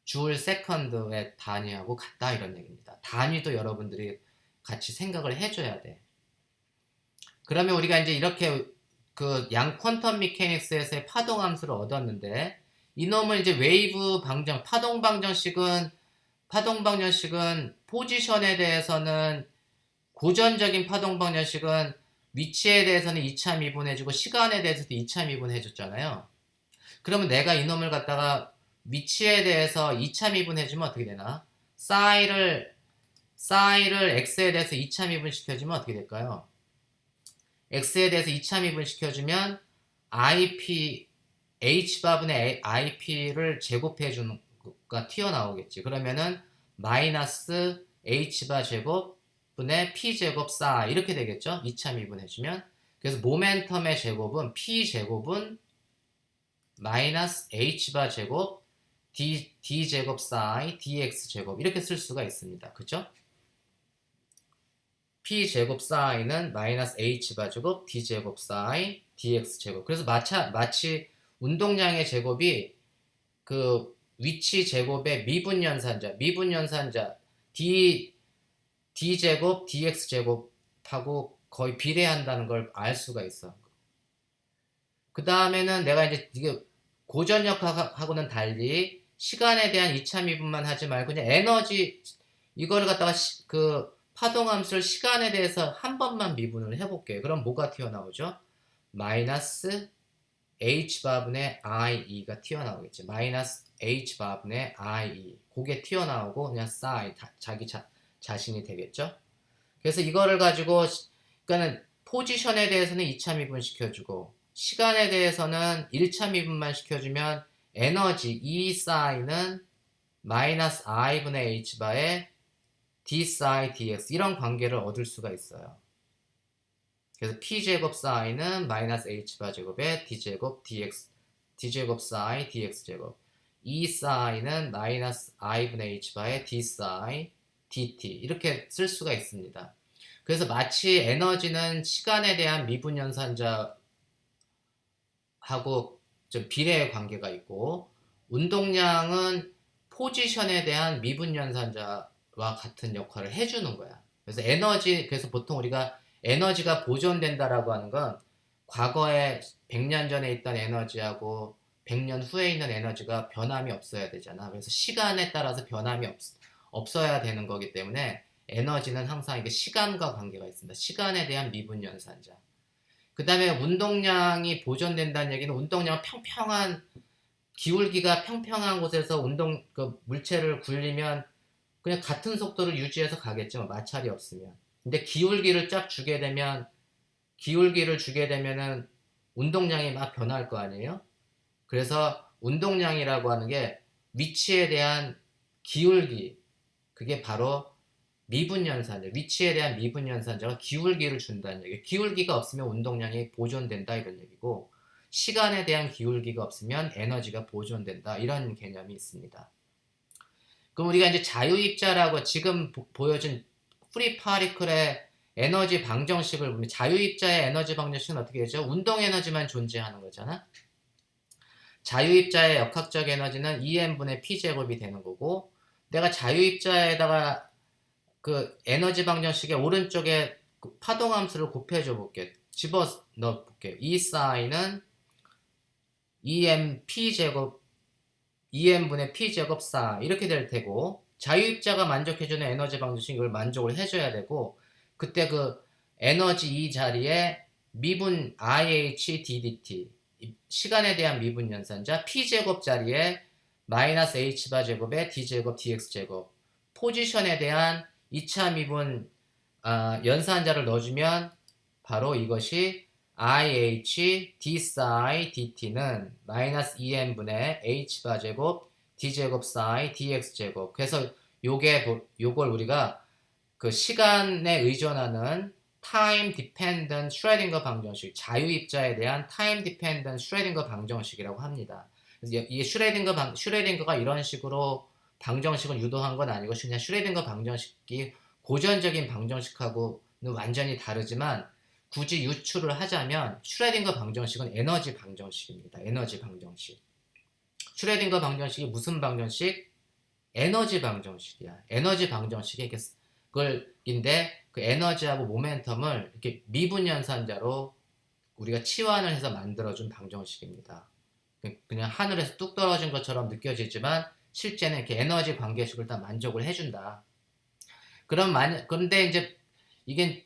줄 세컨드의 단위하고 같다 이런 얘기입니다. 단위도 여러분들이 같이 생각을 해줘야 돼. 그러면 우리가 이제 이렇게 그 양 퀀텀 미케닉스에서의 파동 함수를 얻었는데 이놈은 이제 웨이브 방정 파동 방정식은 포지션에 대해서는 고전적인 파동 방정식은 위치에 대해서는 2차 미분해주고 시간에 대해서도 2차 미분해줬잖아요. 그러면 내가 이놈을 갖다가 위치에 대해서 2차 미분해주면 어떻게 되나? 싸이를 x에 대해서 2차 미분시켜주면 어떻게 될까요? x에 대해서 2차 미분시켜주면 ip h밥분의 ip를 제곱해 주는 거가 튀어나오겠지. 그러면은 마이너스 h바 제곱 분의 p제곱 쌓아 이렇게 되겠죠. 2차 미분해주면. 그래서 모멘텀의 제곱은 p제곱은 마이너스 h바 제곱 d제곱 쌓이 dx제곱 이렇게 쓸 수가 있습니다. 그죠? p제곱 쌓이는 마이너스 h바 제곱 d제곱 쌓이 dx제곱. 그래서 마치 운동량의 제곱이 그 위치 제곱의 미분연산자 d제곱 dx제곱하고 거의 비례한다는 걸 알 수가 있어. 그 다음에는 내가 이제 이게 고전력하고는 달리 시간에 대한 2차 미분만 하지 말고 그냥 에너지 이거를 갖다가 그 파동함수를 시간에 대해서 한 번만 미분을 해볼게요. 그럼 뭐가 튀어나오죠? 마이너스 h바분의 IE가 튀어나오겠죠. 마이너스 h바분의 IE 그게 튀어나오고 그냥 싸이 자기 자신이 되겠죠. 그래서 이거를 가지고 그러니까는 포지션에 대해서는 2차 미분 시켜주고 시간에 대해서는 1차 미분만 시켜주면 에너지 E 사인은 마이너스 I분의 H바의 D 사인 DX 이런 관계를 얻을 수가 있어요. 그래서 P제곱 사인은 마이너스 H바 제곱의 D제곱 DX D제곱 사인 DX제곱 E 사인은 마이너스 I분의 H바의 D 사인 DT 이렇게 쓸 수가 있습니다. 그래서 마치 에너지는 시간에 대한 미분연산자 하고 좀 비례의 관계가 있고 운동량은 포지션에 대한 미분연산자와 같은 역할을 해주는 거야. 그래서 보통 우리가 에너지가 보존된다라고 하는 건 과거에 100년 전에 있던 에너지하고 100년 후에 있는 에너지가 변함이 없어야 되잖아. 그래서 시간에 따라서 변함이 없어야 되는 거기 때문에 에너지는 항상 이게 시간과 관계가 있습니다. 시간에 대한 미분연산자. 그 다음에 운동량이 보존된다는 얘기는 운동량은 평평한 기울기가 평평한 곳에서 물체를 굴리면 그냥 같은 속도를 유지해서 가겠죠. 마찰이 없으면. 근데 기울기를 주게 되면은 운동량이 막 변할 거 아니에요? 그래서 운동량이라고 하는 게 위치에 대한 기울기, 그게 바로 미분연산자, 위치에 대한 미분연산자가 기울기를 준다는 얘기예요. 기울기가 없으면 운동량이 보존된다 이런 얘기고 시간에 대한 기울기가 없으면 에너지가 보존된다 이런 개념이 있습니다. 그럼 우리가 이제 자유입자라고 지금 보여준 프리 파리클의 에너지 방정식을 보면 자유입자의 에너지 방정식은 어떻게 되죠? 운동 에너지만 존재하는 거잖아. 자유입자의 역학적 에너지는 EM분의 P제곱이 되는 거고 내가 자유입자에다가 그 에너지 방정식의 오른쪽에 파동함수를 곱해줘 볼게. 집어 넣어 볼게. E 사인은 EM P제곱 EM분의 P제곱 4 이렇게 될 테고 자유입자가 만족해주는 에너지 방정식 이걸 만족을 해줘야 되고 그때 그 에너지 E 자리에 미분 IH DDT 시간에 대한 미분 연산자 P제곱 자리에 마이너스 H바 제곱에 D제곱 DX제곱 포지션에 대한 2차 미분 연산자를 넣어주면 바로 이것이 IH D psi DT는 마이너스 EM분의 H바 제곱 D제곱 psi DX제곱 그래서 요걸 우리가 그 시간에 의존하는 타임 디펜던트 슈레딩거 방정식 자유입자에 대한 타임 디펜던트 슈레딩거 방정식이라고 합니다. 그래서 이 슈레딩거가 이런 식으로 방정식을 유도한 건 아니고 그냥 슈레딩거 방정식이 고전적인 방정식하고는 완전히 다르지만 굳이 유추를 하자면 슈레딩거 방정식은 에너지 방정식입니다. 에너지 방정식. 슈레딩거 방정식이 무슨 방정식? 에너지 방정식이야. 에너지 방정식이 그걸인데 그 에너지하고 모멘텀을 이렇게 미분연산자로 우리가 치환을 해서 만들어준 방정식입니다. 그냥 하늘에서 뚝 떨어진 것처럼 느껴지지만 실제는 이렇게 에너지 관계식을 다 만족을 해준다. 그런데 이제 이게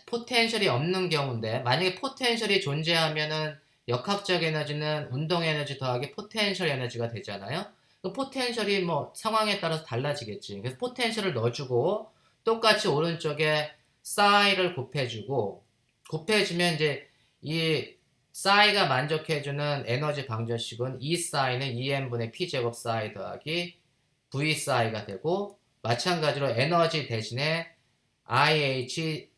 포텐셜이 없는 경우인데 만약에 포텐셜이 존재하면은 역학적 에너지는 운동 에너지 더하기 포텐셜 에너지가 되잖아요. 그 포텐셜이 뭐 상황에 따라서 달라지겠지. 그래서 포텐셜을 넣어주고 똑같이 오른쪽에 싸이를 곱해주면 이제 이 싸이가 만족해주는 에너지 방정식은 E 싸이는 EM분의 P제곱 싸이 더하기 V 싸이가 되고, 마찬가지로 에너지 대신에 IH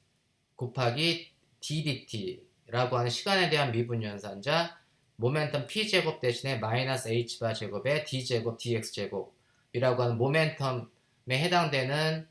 곱하기 DDT라고 하는 시간에 대한 미분 연산자, 모멘텀 P제곱 대신에 마이너스 H바 제곱에 D제곱 DX제곱이라고 하는 모멘텀에 해당되는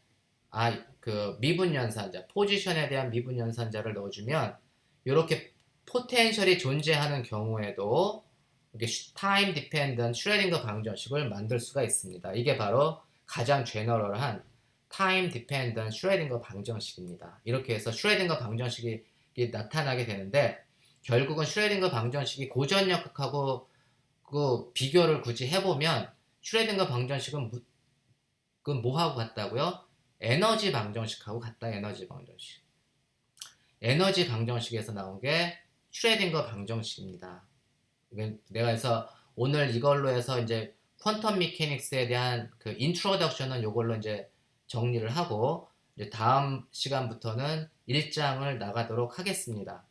그 미분 연산자, 포지션에 대한 미분 연산자를 넣어주면 이렇게 포텐셜이 존재하는 경우에도 이렇게 타임 디펜던트 슈레딩거 방정식을 만들 수가 있습니다. 이게 바로 가장 제너럴한 타임 디펜던트 슈레딩거 방정식입니다. 이렇게 해서 슈레딩거 방정식이 나타나게 되는데, 결국은 슈레딩거 방정식이 고전역학하고 그 비교를 굳이 해보면 슈레딩거 방정식은 뭐하고 같다고요? 에너지 방정식하고 같다. 에너지 방정식. 에너지 방정식에서 나온 게 슈레딩거 방정식입니다. 내가 해서 오늘 이걸로 해서 이제 퀀텀 미케닉스에 대한 그 인트로덕션은 이걸로 이제 정리를 하고, 이제 다음 시간부터는 1장을 나가도록 하겠습니다.